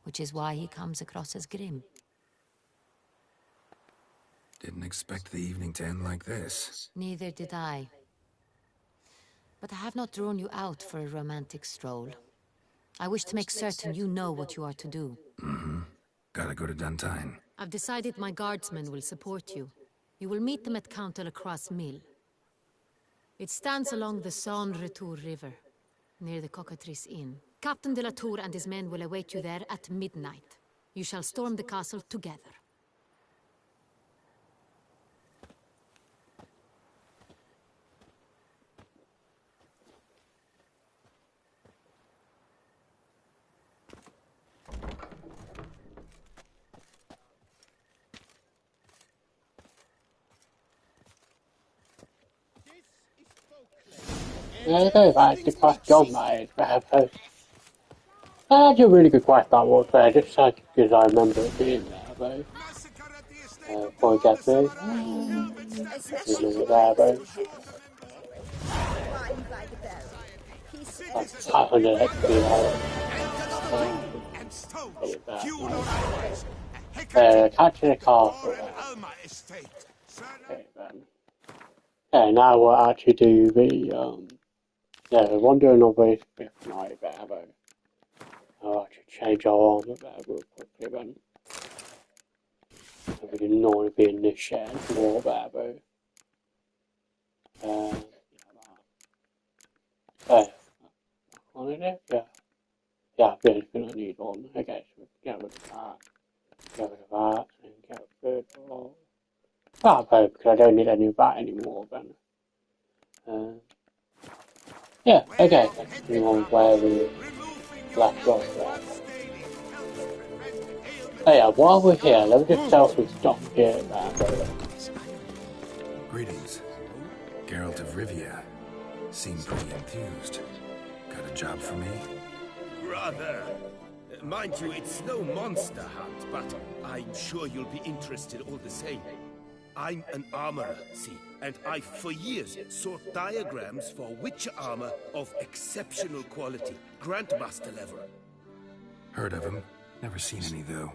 which is why he comes across as grim. Didn't expect the evening to end like this. Neither did I. But I have not drawn you out for a romantic stroll. I wish to make certain you know what you are to do. Mm-hmm. Gotta go to Duntine. I've decided my guardsmen will support you. You will meet them at Count Delacroix's mill. It stands along the Saône-Retour River, near the Cockatrice Inn. Captain de la Tour and his men will await you there at midnight. You shall storm the castle together. Yeah, I don't like the quest John made, but I had a really good quest that was there, just because I remember it being there, though. Forget me. There, bro. That's 500 XP now. Catching a castle. Okay, then. Okay, now we'll actually do the, yeah, we're wandering away with night there, though. I'll actually change our armor there real quickly, then. So we can normally be in this shed more there, though. Okay. On it, yeah. Yeah, the only thing I need on. Okay, so we can get rid of that. Get rid of that, and get rid of that, though, because I don't need any of that anymore, then. Yeah, okay, let's continue on where we left off there. Oh yeah, while we're here, let me just sell some stock here, man. Greetings. Geralt of Rivia. Seem pretty enthused. Got a job for me? Rather. Mind you, it's no monster hunt, but I'm sure you'll be interested all the same. I'm an armorer, see, and I've for years sought diagrams for witcher armor of exceptional quality, Grandmaster level. Heard of them. Never seen any, though.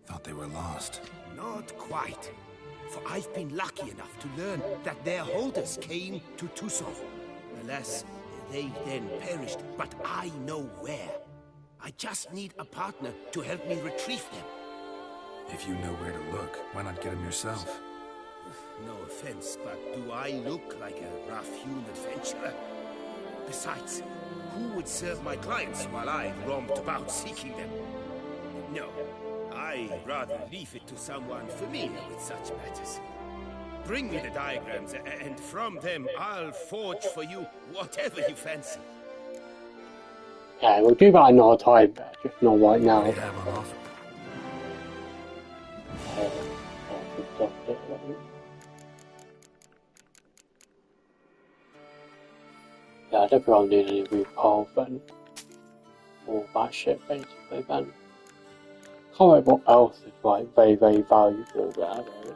Thought they were lost. Not quite. For I've been lucky enough to learn that their holders came to Tusov. Alas, they then perished, but I know where. I just need a partner to help me retrieve them. If you know where to look, why not get them yourself? No offense, but do I look like a rough-hewn adventurer? Besides, who would serve my clients while I roamed about seeking them? No, I'd rather leave it to someone familiar with such matters. Bring me the diagrams, and from them I'll forge for you whatever you fancy. Yeah, we'll do that another time, just not right now. Yeah, I don't think I'll need any recall then. Or that shit basically then. Can't remember what else is like very, very valuable there though.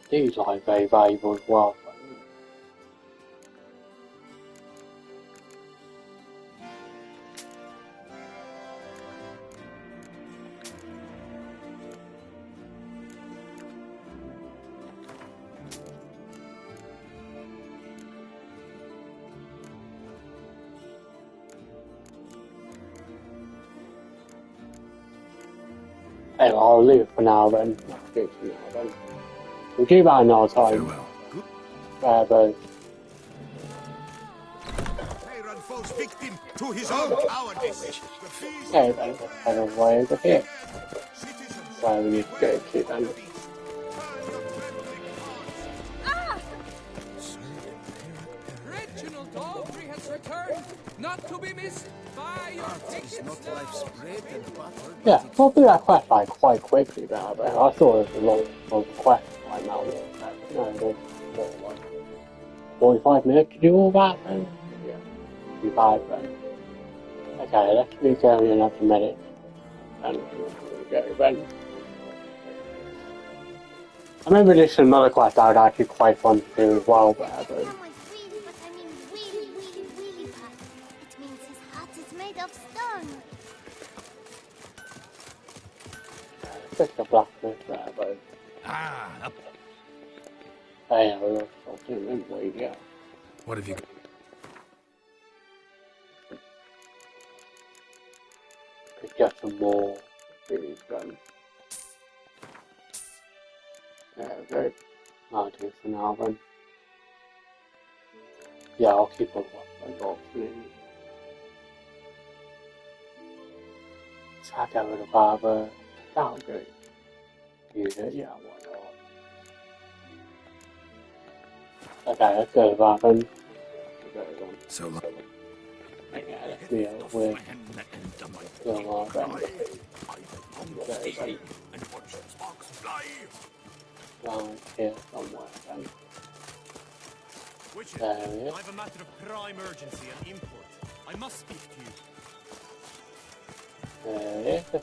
These are very valuable as well. Anyway, I'll leave it for now then. We'll do that another time. But Aaron falls victim to his own cowardice. okay then, let's head on way over here. Where we need to go to then. Reginald Dalbury has returned, not to be missed by your tickets now. Yeah, we'll do that quest line quite quickly now, but I thought it was a long quest line now. No, there's more like 45 minutes to do all that then? Yeah, be bad then. Okay, let's be going another minute. And we'll go then. I remember this is another quest I was actually quite fun to do as well, but just a blacksmith there, but hey, I was talking anyway, yeah. What have you got? Could get some more series done. There we go. I'll do it for now then. Yeah, I'll keep on watching options. Try to get rid of Barber. That'll go. Use it, yeah, why not? Okay, let's go to Barber. So long. Yeah, let's be out with down here somewhere then. Witcher, There we I go. have a matter of prime urgency and import. I must speak to you. There it is.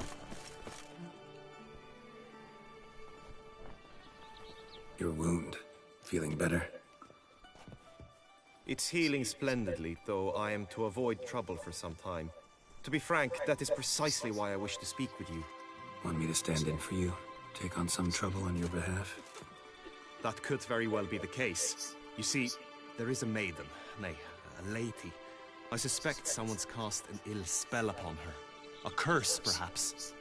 Feeling better? It's healing splendidly, though I am to avoid trouble for some time. To be frank, that is precisely why I wish to speak with you. Want me to stand in for you? Take on some trouble on your behalf? That could very well be the case. You see, there is a maiden, nay, a lady. I suspect someone's cast an ill spell upon her. A curse, perhaps.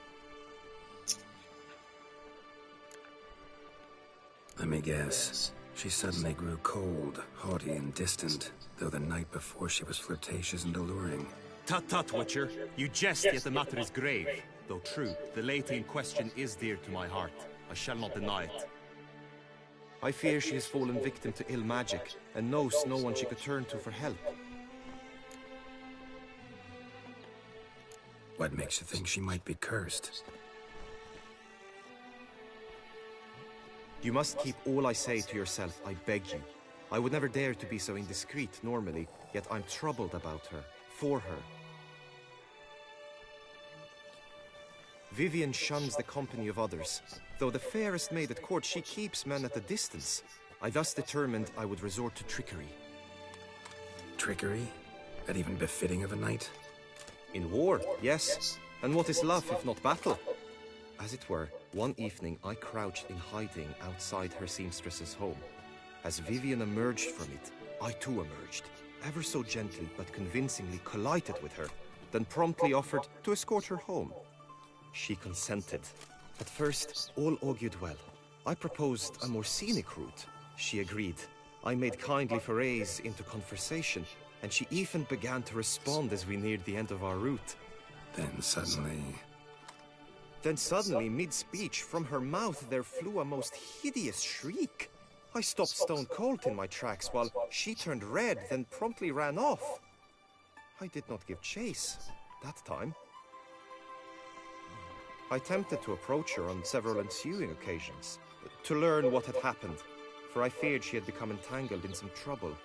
Let me guess. She suddenly grew cold, haughty and distant, though the night before she was flirtatious and alluring. Tut tut, Witcher. You jest, yet the matter is grave. Though true, the lady in question is dear to my heart. I shall not deny it. I fear she has fallen victim to ill magic, and knows no one she could turn to for help. What makes you think she might be cursed? You must keep all I say to yourself, I beg you. I would never dare to be so indiscreet normally, yet I'm troubled about her, for her. Vivienne shuns the company of others. Though the fairest maid at court, she keeps men at a distance. I thus determined I would resort to trickery. Trickery? That even befitting of a knight? In war, yes. And what is love if not battle? As it were, one evening I crouched in hiding outside her seamstress's home. As Vivienne emerged from it, I too emerged, ever so gently but convincingly collided with her, then promptly offered to escort her home. She consented. At first, all augured well. I proposed a more scenic route. She agreed. I made kindly forays into conversation, and she even began to respond as we neared the end of our route. Then suddenly, mid-speech, from her mouth there flew a most hideous shriek. I stopped stone cold in my tracks, while she turned red, then promptly ran off. I did not give chase, that time. I attempted to approach her on several ensuing occasions, to learn what had happened, for I feared she had become entangled in some trouble.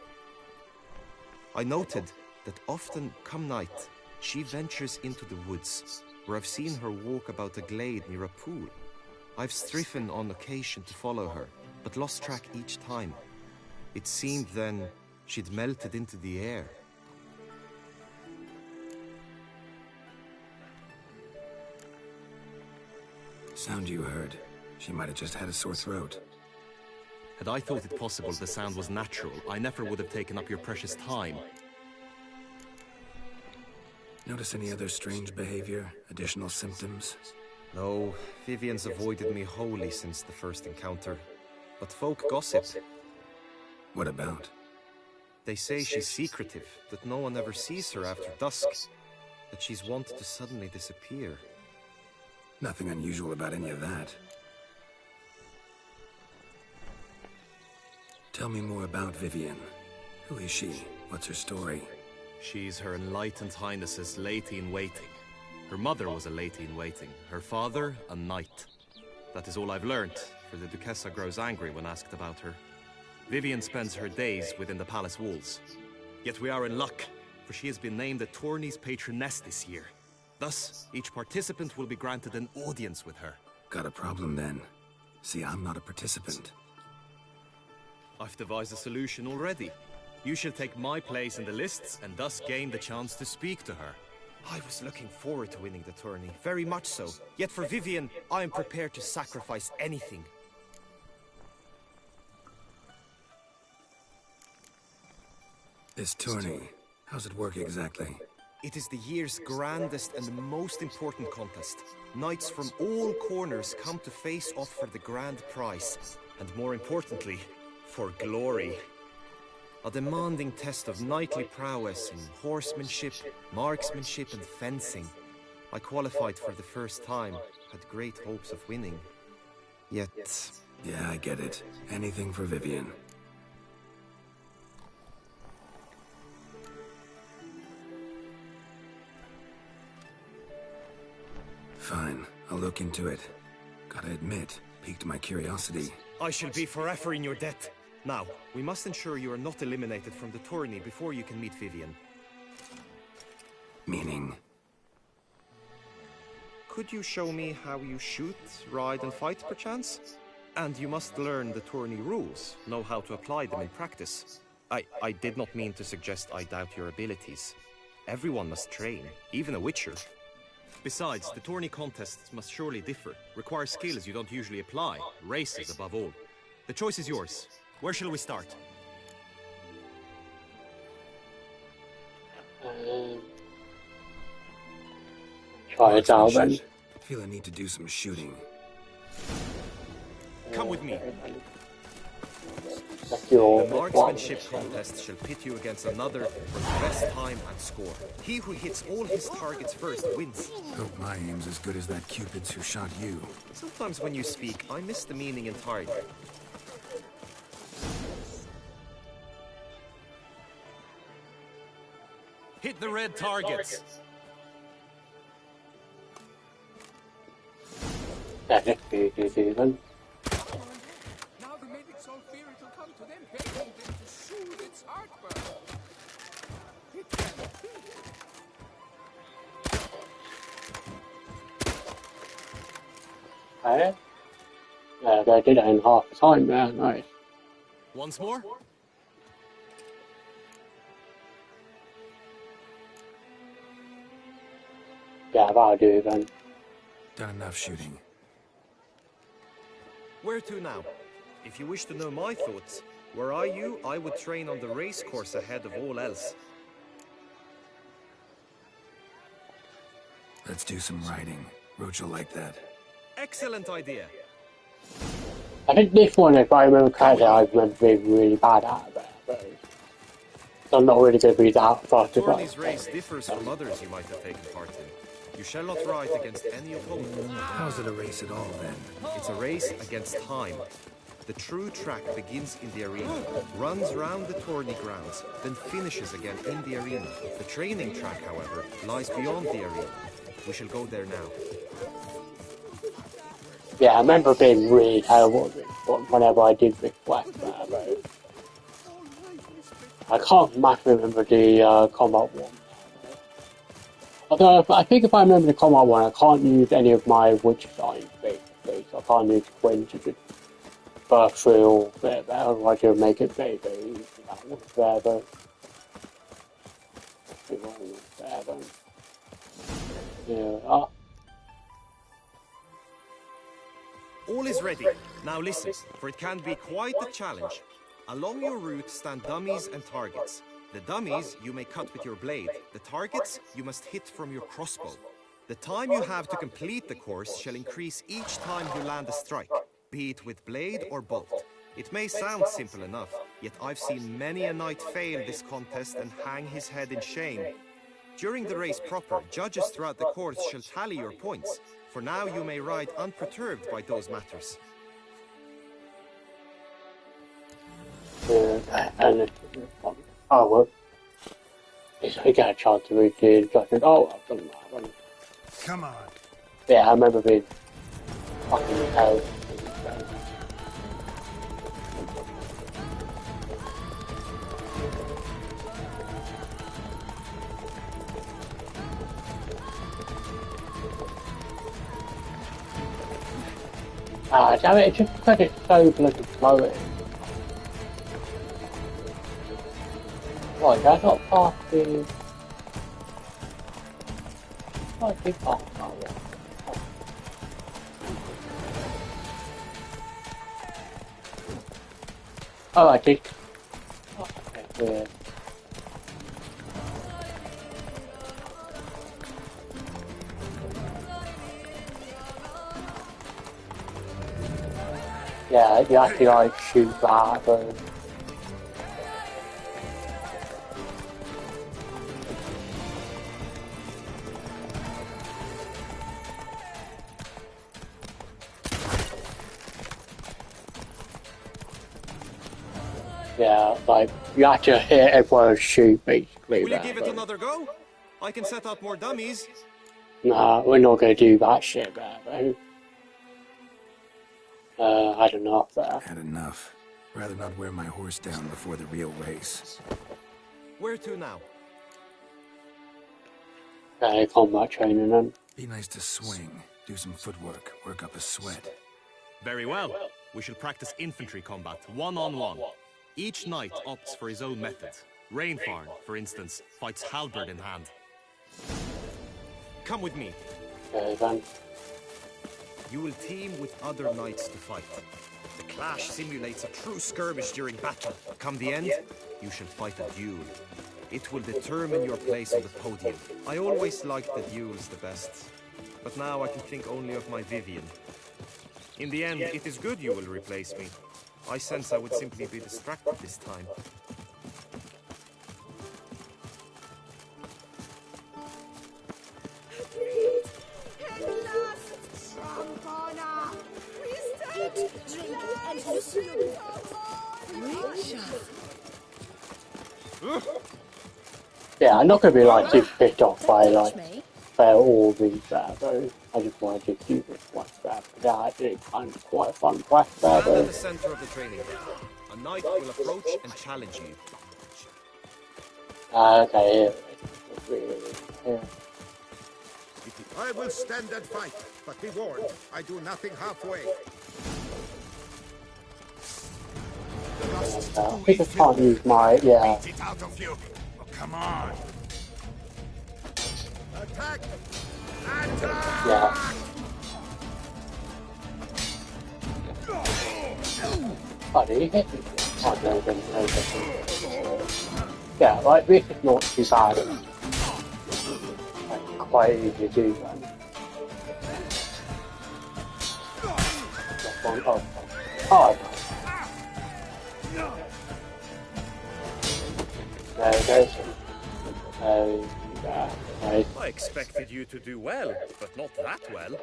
I noted that often, come night, she ventures into the woods, where I've seen her walk about a glade near a pool. I've striven on occasion to follow her, but lost track each time. It seemed then she'd melted into the air. Sound you heard. She might have just had a sore throat. Had I thought it possible the sound was natural, I never would have taken up your precious time. Notice any other strange behavior? Additional symptoms? No, Vivienne's avoided me wholly since the first encounter. But folk gossip. What about? They say she's secretive, that no one ever sees her after dusk, that she's wont to suddenly disappear. Nothing unusual about any of that. Tell me more about Vivienne. Who is she? What's her story? She's Her Enlightened Highness's lady-in-waiting. Her mother was a lady-in-waiting, her father a knight. That is all I've learnt, for the Duchessa grows angry when asked about her. Vivienne spends her days within the palace walls. Yet we are in luck, for she has been named the tourney's patroness this year. Thus, each participant will be granted an audience with her. Got a problem then. See, I'm not a participant. I've devised a solution already. You shall take my place in the lists and thus gain the chance to speak to her. I was looking forward to winning the tourney, very much so. Yet for Vivienne, I am prepared to sacrifice anything. This tourney, how's it work exactly? It is the year's grandest and most important contest. Knights from all corners come to face off for the grand prize. And more importantly, for glory. A demanding test of knightly prowess in horsemanship, marksmanship and fencing. I qualified for the first time, had great hopes of winning. Yet... Yeah, I get it. Anything for Vivienne. Fine, I'll look into it. Gotta admit, piqued my curiosity. I shall be forever in your debt. Now, we must ensure you are not eliminated from the tourney before you can meet Vivienne. Meaning? Could you show me how you shoot, ride and fight, perchance? And you must learn the tourney rules, know how to apply them in practice. I did not mean to suggest I doubt your abilities. Everyone must train, even a witcher. Besides, the tourney contests must surely differ, require skills you don't usually apply, races above all. The choice is yours. Where shall we start? Try it out then. I feel I need to do some shooting. Come with me. The The marksmanship contest shall pit you against another for the best time and score. He who hits all his targets first wins. Hope my aim's as good as that Cupid's who shot you. Sometimes when you speak, I miss the meaning entirely. Hit the red targets. That's even. Now the medics all fear it'll come to them, begging them to soothe its heartburn. Hit them. Hey? Yeah, they did it in half the time there, nice. Once more? Yeah, that'll do then. Done enough shooting. Where to now? If you wish to know my thoughts, were I you, I would train on the race course ahead of all else. Let's do some riding. Roach will like that. Excellent idea. I think this one, if I remember correctly, I remember being really bad at it, but I'm not really going to be that fast. The tourney's race differs from others you might have taken part in. You shall not ride against any opponent. How's it a race at all, then? It's a race against time. The true track begins in the arena, runs round the tourney grounds, then finishes again in the arena. The training track, however, lies beyond the arena. We shall go there now. Yeah, I remember being really terrible at this one whenever I did this quest there, but I can't much remember the combat one. Although, I think if I remember the combat one, I can't use any of my witch signs, basically, so I can't use Quinn to just burst through all there, otherwise it'll make it very, very easy. That one's there, though. There, though. Yeah, All is ready. Now listen, for it can be quite a challenge. Along your route stand dummies and targets. The dummies you may cut with your blade. The targets you must hit from your crossbow. The time you have to complete the course shall increase each time you land a strike, be it with blade or bolt. It may sound simple enough, yet I've seen many a knight fail this contest and hang his head in shame. During the race proper, judges throughout the course shall tally your points. For now you may ride unperturbed by those matters. And oh well, if I get a chance to read the instructions, oh, I've done that one. Come on. Yeah, I remember being fucking hell. Ah, damn it, just because it's so bloody slow. Right, that's not past the... Oh, it's big past that one. Oh, I did. Oh, okay, weird. Yeah, you have to like shoot that, but... Yeah, like, you have to hit everyone and shoot, basically. Will you give it another go? I can set out more dummies. Nah, we're not gonna do that shit there, bro. Had enough there. Had enough. Rather not wear my horse down before the real race. Where to now? Combat training then. Be nice to swing, do some footwork, work up a sweat. Very well. we shall practice infantry combat, one-on-one. Each knight opts for his own method. Rainfarn, for instance, fights halberd in hand. Come with me. Okay, then. You will team with other knights to fight. The clash simulates a true skirmish during battle. Come the end, you shall fight a duel. It will determine your place on the podium. I always liked the duels the best, but now I can think only of my Vivian. In the end, it is good you will replace me. I sense I would simply be distracted this time. Yeah, I'm not gonna be like too pissed off by like all these battles. I just wanted to do this one battle. That it's kind of quite a fun quest Stand battle. at the center of the training ground. A knight will approach and challenge you. Okay, here. I will stand and fight, but be warned, I do nothing halfway. I think I can't use my, yeah. Beat it out of you. Oh, come on. Attack! Attack! Yeah. Oh, did he hit me? Oh, no, no. Yeah, like, this is not too bad. Like, quite easy to do, man. Oh. There it goes. Nice. I expected you to do well, but not that well.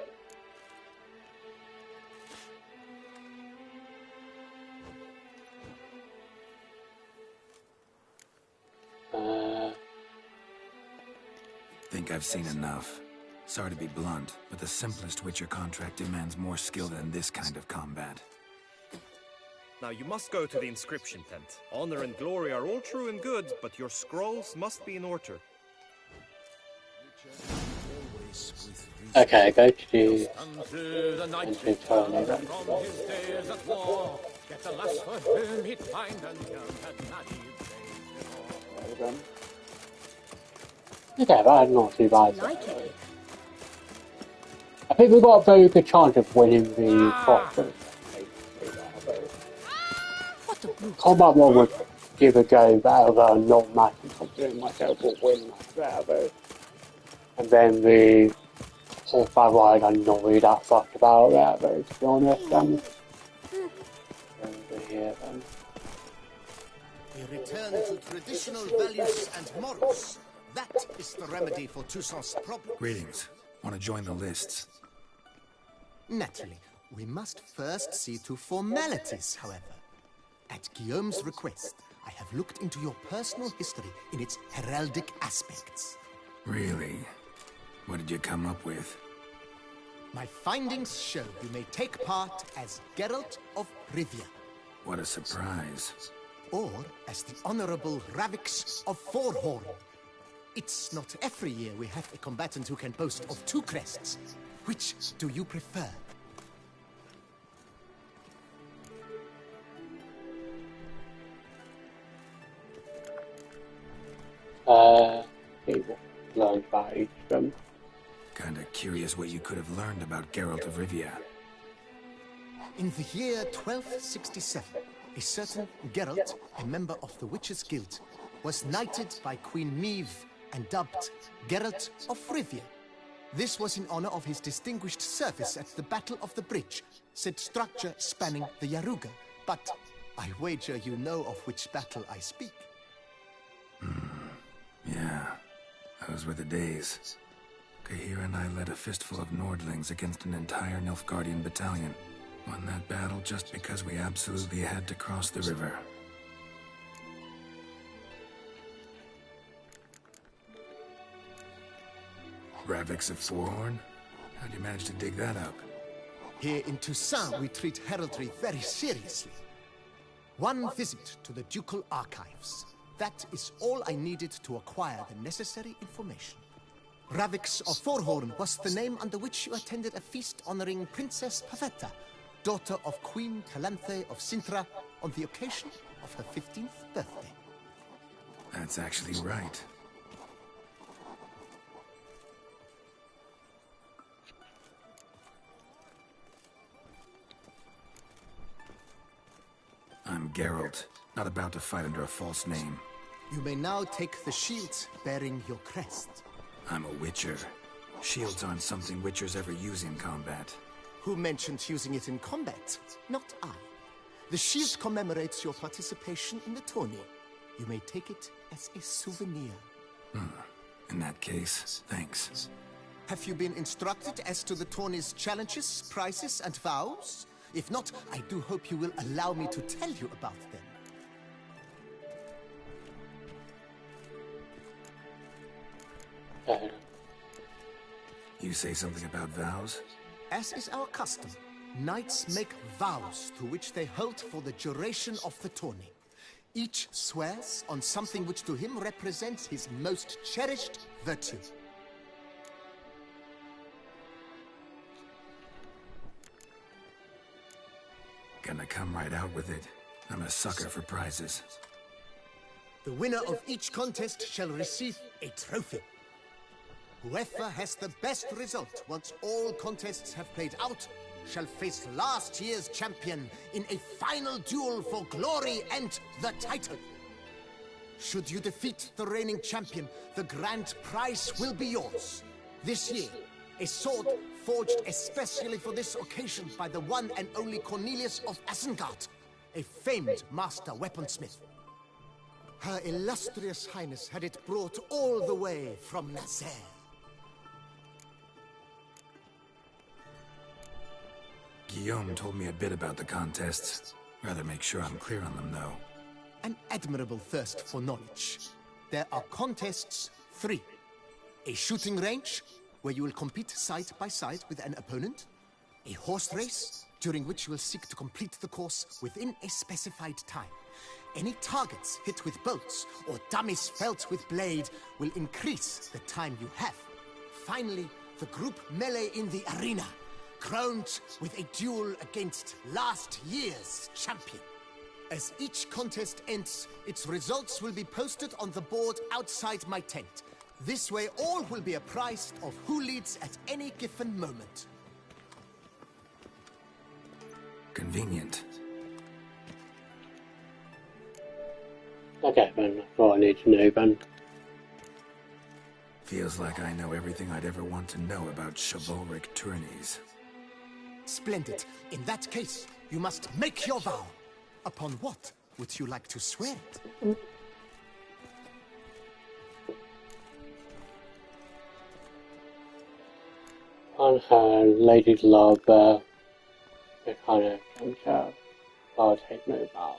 Think I've seen enough. Sorry to be blunt, but the simplest Witcher contract demands more skill than this kind of combat. Now you must go to the inscription tent. Honor and glory are all true and good, but your scrolls must be in order. Okay, go to The night from his days at war. Get a lass for whom he'd find a young and naive. Okay, that's not too bad. I think we've got a very good chance of winning the cross. Combat one would give a go better than not matching considering myself will win that better. And then the horseback ride, I'm not really that fussed about that, though, to be honest. Over here, then. We return to traditional values and morals. That is the remedy for Toussaint's problem. Greetings. Want to join the lists? Naturally, we must first see to formalities, however. At Guillaume's request, I have looked into your personal history in its heraldic aspects. Really? What did you come up with? My findings show you may take part as Geralt of Rivia. What a surprise. Or as the Honorable Ravix of Forhorn. It's not every year we have a combatant who can boast of two crests. Which do you prefer? Learned about each of them. Kinda curious what you could have learned about Geralt of Rivia. In the year 1267, a certain Geralt, a member of the Witches' Guild, was knighted by Queen Meve and dubbed Geralt of Rivia. This was in honor of his distinguished service at the Battle of the Bridge, said structure spanning the Yaruga. But I wager you know of which battle I speak. Yeah, those were the days. Kahira and I led a fistful of Nordlings against an entire Nilfgaardian battalion. Won that battle just because we absolutely had to cross the river. Ravix of Forhorn? How'd you manage to dig that up? Here in Toussaint, we treat heraldry very seriously. One visit to the Ducal Archives. That is all I needed to acquire the necessary information. Ravix of Forhorn was the name under which you attended a feast honoring Princess Pavetta. daughter of Queen Calanthe of Sintra, on the occasion of her 15th birthday. That's actually right. I'm Geralt, not about to fight under a false name. You may now take the shields bearing your crest. I'm a Witcher. Shields aren't something Witchers ever use in combat. Who mentioned using it in combat? Not I. The shield commemorates your participation in the tourney. You may take it as a souvenir. In that case, thanks. Have you been instructed as to the tourney's challenges, prizes, and vows? If not, I do hope you will allow me to tell you about them. You say something about vows? As is our custom, knights make vows to which they hold for the duration of the tourney. Each swears on something which to him represents his most cherished virtue. Gonna come right out with it. I'm a sucker for prizes. The winner of each contest shall receive a trophy. Whoever has the best result once all contests have played out shall face last year's champion in a final duel for glory and the title. Should you defeat the reigning champion, the grand prize will be yours. This year, a sword forged especially for this occasion by the one and only Cornelius of Isengard, a famed master weaponsmith. Her illustrious highness had it brought all the way from Nazaire. Guillaume told me a bit about the contests. Rather make sure I'm clear on them, though. An admirable thirst for knowledge. There are contests 3. A shooting range, where you will compete side by side with an opponent. A horse race, during which you will seek to complete the course within a specified time. Any targets hit with bolts or dummies felt with blade will increase the time you have. Finally, the group melee in the arena, crowned with a duel against last year's champion. As each contest ends, its results will be posted on the board outside my tent. This way all will be apprised of who leads at any given moment. Convenient. Okay, then, that's all I need to know, then. Feels like I know everything I'd ever want to know about chivalric tourneys. Splendid. In that case, you must make your vow. Upon what would you like to swear it? On her Lady Love, the kind of juncture, I'll take no vow.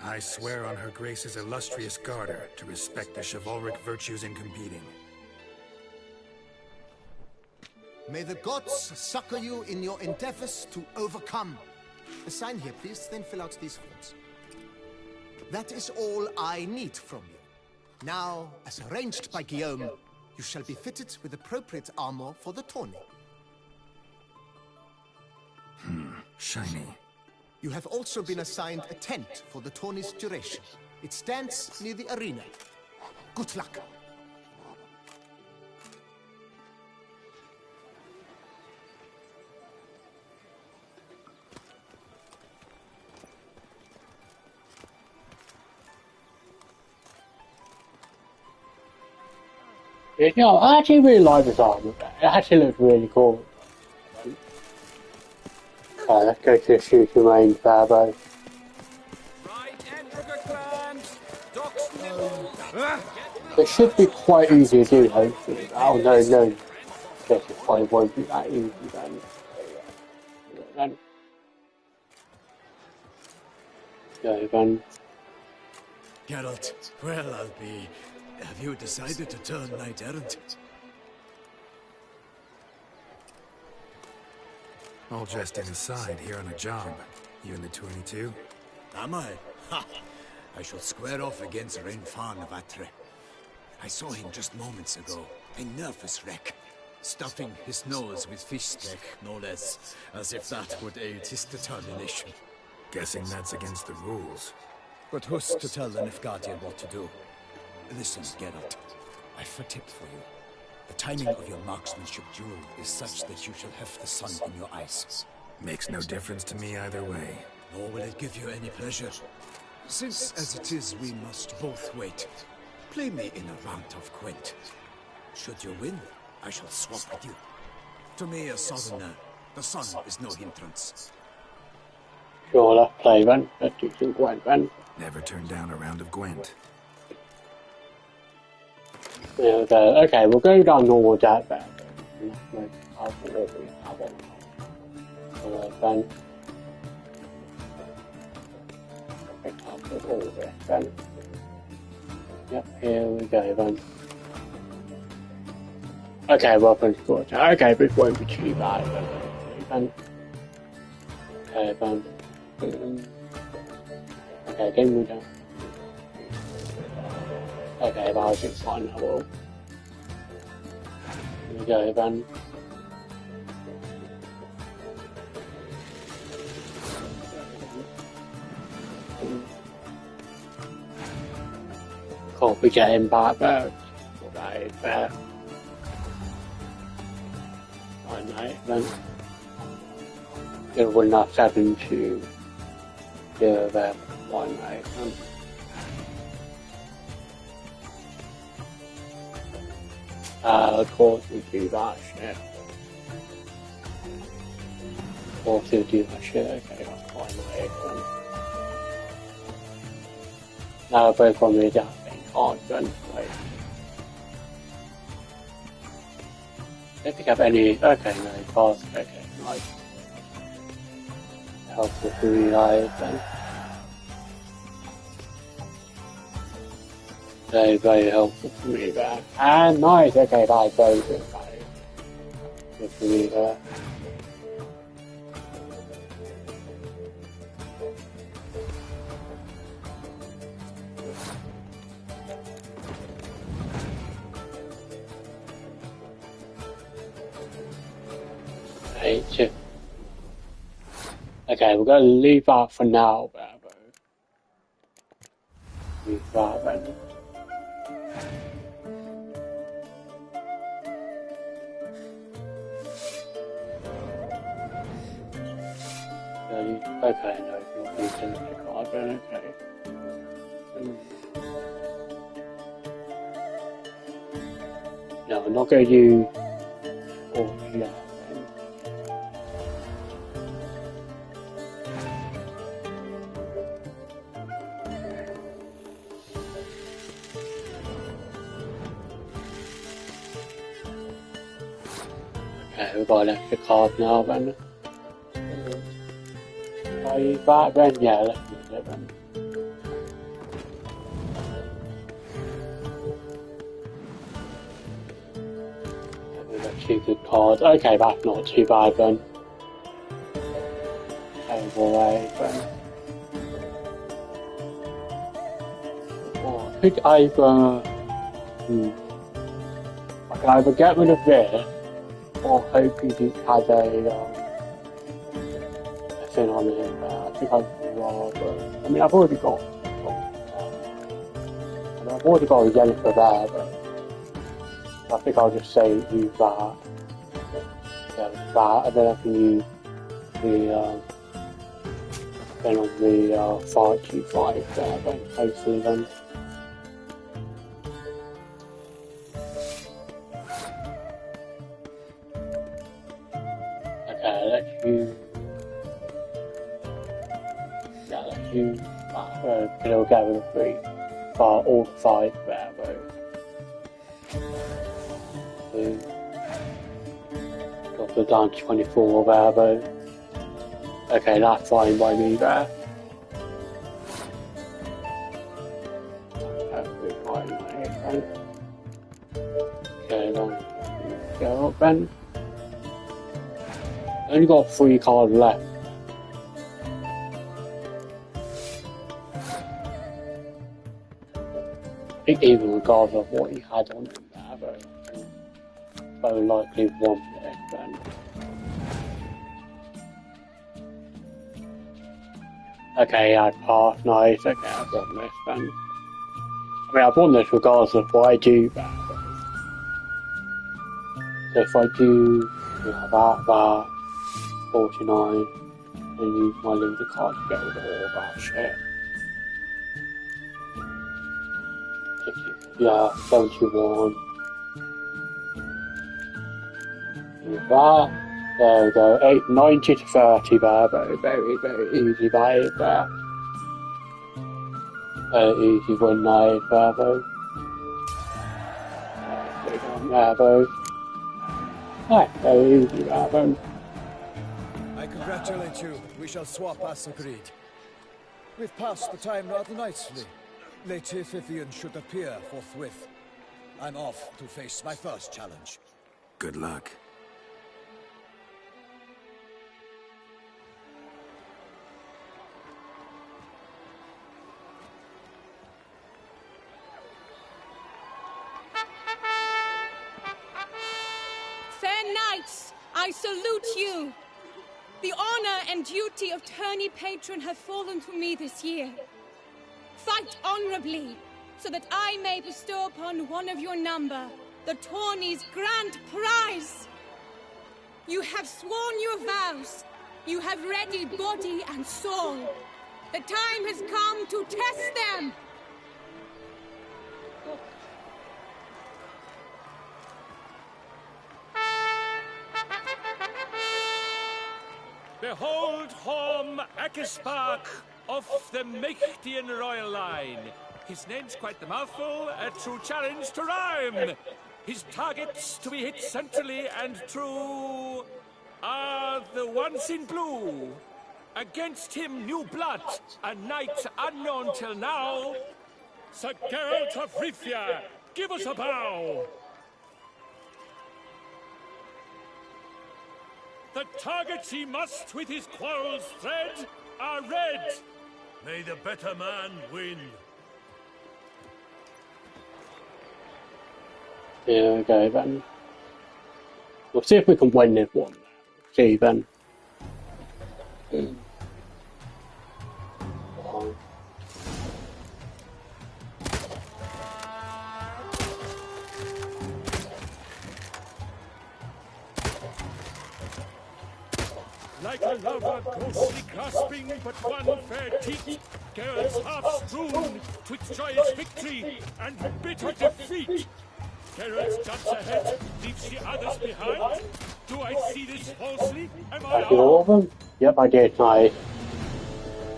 I swear on Her Grace's illustrious garter to respect the chivalric virtues in competing. May the gods succor you in your endeavors to overcome. Sign here, please, then fill out these forms. That is all I need from you. Now, as arranged by Guillaume, you shall be fitted with appropriate armor for the tourney. Shiny. You have also been assigned a tent for the tourney's duration. It stands near the arena. Good luck. Yeah, I actually really like this armor. It actually looks really cool. Let's go to the shooting range, Barbo. It should be quite easy to do, hopefully. Oh no, no. Guess it probably won't be that easy then. Go then. Geralt, well, I'll be... Have you decided to turn knight-errant? All jesting aside, here on a job. You in the 22? Am I? Ha! I shall square off against Renfan of Atre. I saw him just moments ago, a nervous wreck, stuffing his nose with fish steak, no less, as if that would aid his determination. Guessing that's against the rules. But who's to tell the Nilfgaardian what to do? Listen, Geralt, I've a tip for you. The timing of your marksmanship duel is such that you shall have the sun in your eyes. Makes no difference to me either way. Nor will it give you any pleasure. Since, as it is, we must both wait, play me in a round of Gwent. Should you win, I shall swap with you. To me, a southerner, the sun is no hindrance. Sure, let's play then. Let's do some Gwent then. Never turn down a round of Gwent. Okay, we'll go down normal deck then. Then pick up all this then. Yep, here we go then. Okay, weapons good. Okay, this won't be too bad then. Okay then. Okay, game move down. Okay, that'll be fine, I will. Here we go then. Cool, we get him back there. Right there. Fine, right then. Gonna win that 7-2. Yeah, that one, right then. Of course we do that shit. Of course we do that shit, okay, that's fine, right then. Now both from the adapting card gun, right. I don't think I have any, okay, no, cards, okay, nice. Helpful for you guys then. Very, very helpful for me there. And nice, okay, that's very good, guys. Good for me there. Okay, we're gonna leave that for now, Bravo. Leave that then. Okay, no, not using the card then, okay. No, I'm not gonna use oh yeah. Okay, we've got an extra card now then. Are you back then? Yeah, let's use it then. We've got 2 good cards. Okay, that's not too bad then. Overweight then. Oh, I could either... I can either get rid of this, or hope you has a thing on it. I think I'd rather... I mean, I've already got a yellow for there, but I think I'll just say use that. Yeah, that, and then I can use the then on the 525 there, then hopefully then. Okay, let's use it'll get rid of 3 for all 5 there, though. Got the down to 24 there, though. Okay, that's fine by me there. Absolutely fine by me then. Okay, then go up then. Only got 3 cards left. even regardless of what he had on him there, but so likely won this then. Okay, I passed, nice, okay, I've won this then. I mean, I've won this regardless of what I do there, but so if I do have that, 49, and use my leader card to get rid of all that shit. Yeah, 71. With that, there we go, 90 to 30 there, very, very easy that is there. Very easy win that is there though. Big on there though. Right, very easy there though. I congratulate you. We shall swap as agreed. We've passed the time rather nicely. Lady Vivian should appear forthwith. I'm off to face my first challenge. Good luck. Fair knights, I salute you. The honor and duty of tourney patron have fallen to me this year. Fight honorably, so that I may bestow upon one of your number the tourney's grand prize. You have sworn your vows. You have ready body and soul. The time has come to test them. Behold Horm Akispark of the Mechtian royal line. His name's quite the mouthful, a true challenge to rhyme. His targets to be hit centrally and true are the ones in blue. Against him new blood, a knight unknown till now. Sir Geralt of Rivia, give us a bow. The targets he must with his quarrels thread are red. May the better man win. Here we go then. We'll see if we can win this one. See then. Like a lover ghostly grasping but one fair teat, Geralt's half strewn twixt joyous victory and bitter defeat. Geralt jumps ahead, leaves the others behind. Do I see this falsely? Am I Did all of them? Yep, I did. Nice.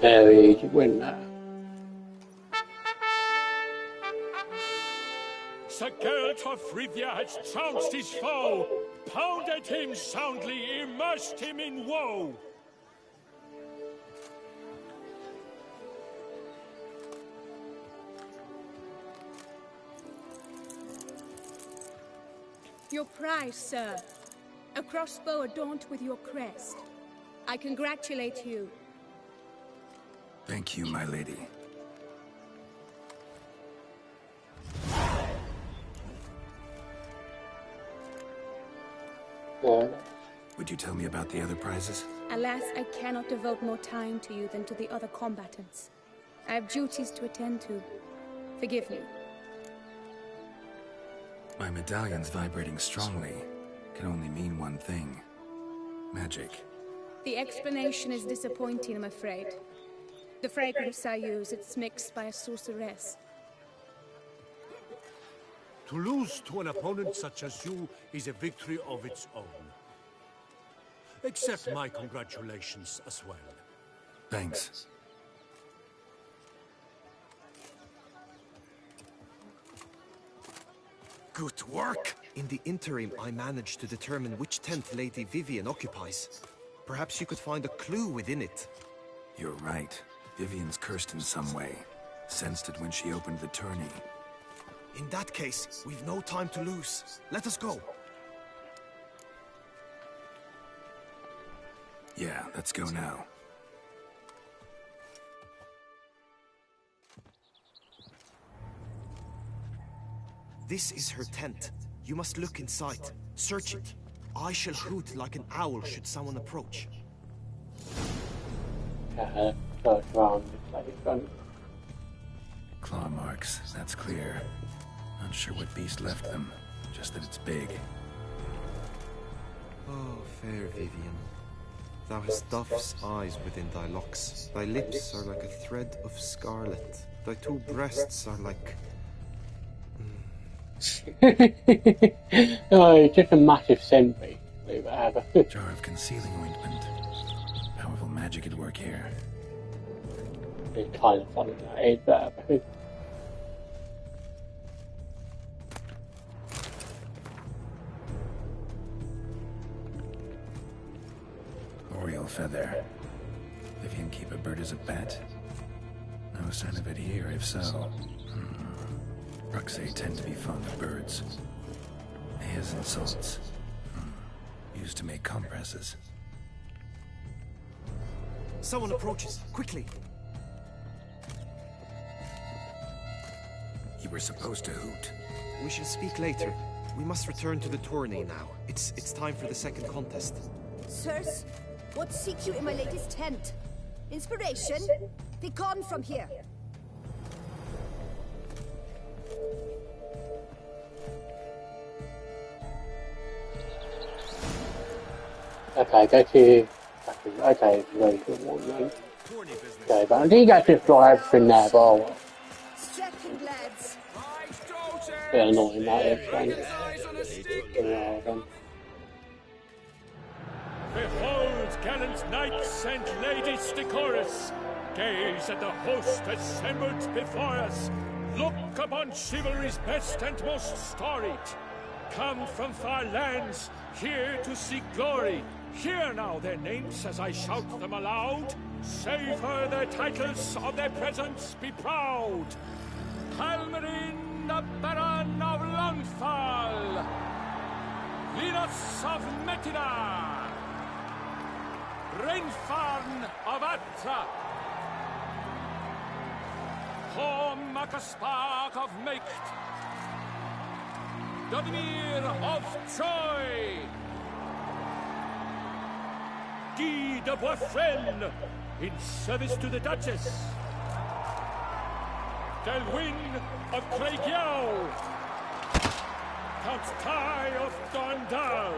Very easy win there. Sir Geralt of Rivia has trounced his foe, pounded him soundly, immersed him in woe. Your prize, sir. A crossbow adorned with your crest. I congratulate you. Thank you, my lady. Would you tell me about the other prizes? Alas, I cannot devote more time to you than to the other combatants. I have duties to attend to. Forgive me. My medallion's vibrating strongly. Can only mean one thing. Magic. The explanation is disappointing, I'm afraid. The fragrance I use, it's mixed by a sorceress. To lose to an opponent such as you is a victory of its own. Accept my congratulations as well. Thanks. Good work! In the interim, I managed to determine which tent Lady Vivian occupies. Perhaps you could find a clue within it. You're right. Vivian's cursed in some way. Sensed it when she opened the tourney. In that case, we've no time to lose. Let us go. Yeah, let's go now. This is her tent. You must look inside. Search it. I shall hoot like an owl should someone approach. Claw marks, that's clear. Not sure what beast left them, just that it's big. Oh, fair Vivian. Thou hast dove's eyes within thy locks. Thy lips are like a thread of scarlet. Thy two breasts are like... Oh, just a massive centipede. Jar of concealing ointment. Powerful magic at work here. It's kind of funny that is that. Oriole feather. Vivian keep a bird as a pet? No sign of it here, if so. Ruxay tend to be fond of birds. His and salts. Used to make compresses. Someone approaches. Quickly. You were supposed to hoot. We shall speak later. We must return to the tourney now. It's time for the second contest. Sirs, what seek you in my latest tent? Inspiration? Be gone from here. Okay, go to... Okay, it's a very good one then. Okay, but I think I just got everything there, but oh well. Bit annoying that is then. Behold, gallant knights and ladies decorous, gaze at the host assembled before us. Look upon chivalry's best and most storied. Come from far lands, here to seek glory. Hear now their names as I shout them aloud. Savor their titles, of their presence be proud. Halmarin, the Baron of Longfall. Linus of Metina. Rainfarn of Atra. Hom Akaspark of Meikt. Dodimir of Troy. Guy de Boisfren, in service to the Duchess. Delwyn of Craigiau. Count Tai of Gondal.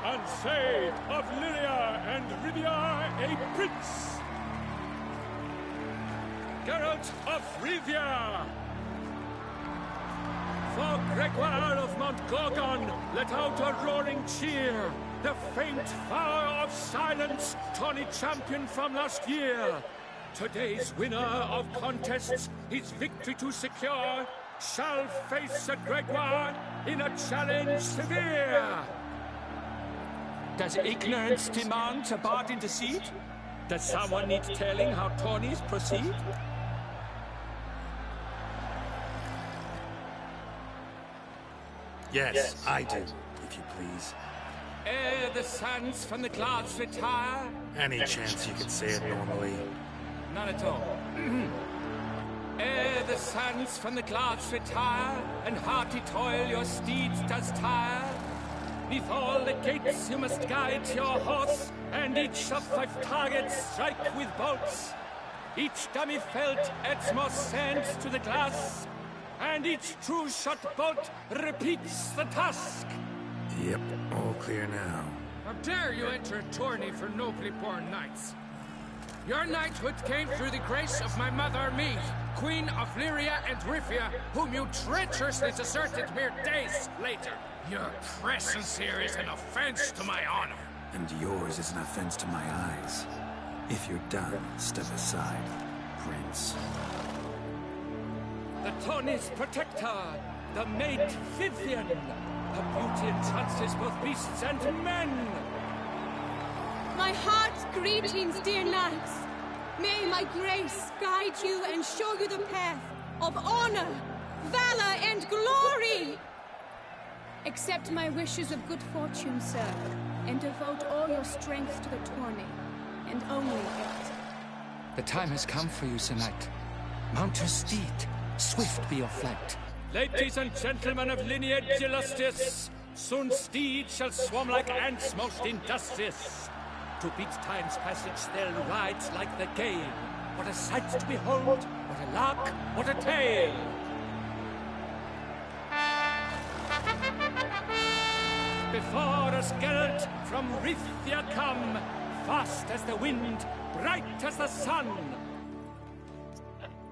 Ansay of Lyria and Rivia a prince. Geralt of Rivia. For Gregoire of Montgorgon, let out a roaring cheer. The faint flower of silence, tawny champion from last year. Today's winner of contests, his victory to secure, shall face a Gregoire in a challenge severe. Does ignorance demand a bard in deceit? Does someone need telling how tourneys proceed? Yes, I do, if you please. Ere the sands from the clouds retire. Any chance you could say it normally? None at all. Ere the sands from the clouds retire, and hearty toil your steeds does tire, neath all the gates you must guide your horse, and each of 5 targets strike with bolts. Each dummy felt adds more sand to the glass, and each true shot bolt repeats the task. Yep, all clear now. How dare you enter a tourney for nobly born knights? Your knighthood came through the grace of my mother Meath, Queen of Lyria and Rivia, whom you treacherously deserted mere days later. Your presence here is an offense to my honor. And yours is an offense to my eyes. If you're done, step aside, Prince. The tourney's protector, the maid Vivian. Her beauty entrances both beasts and men. My heart's greetings, dear knights. May my grace guide you and show you the path of honor, valor, and glory. Accept my wishes of good fortune, sir, and devote all your strength to the tourney, and only it. The time has come for you, Sir Knight. Mount your steed. Swift be your flight. Ladies and gentlemen of lineage illustrious, soon steeds shall swarm like ants most industrious. To beat time's passage they'll ride like the gale. What a sight to behold, what a lark, what a tale! Before us Geralt from Rithia come, fast as the wind, bright as the sun.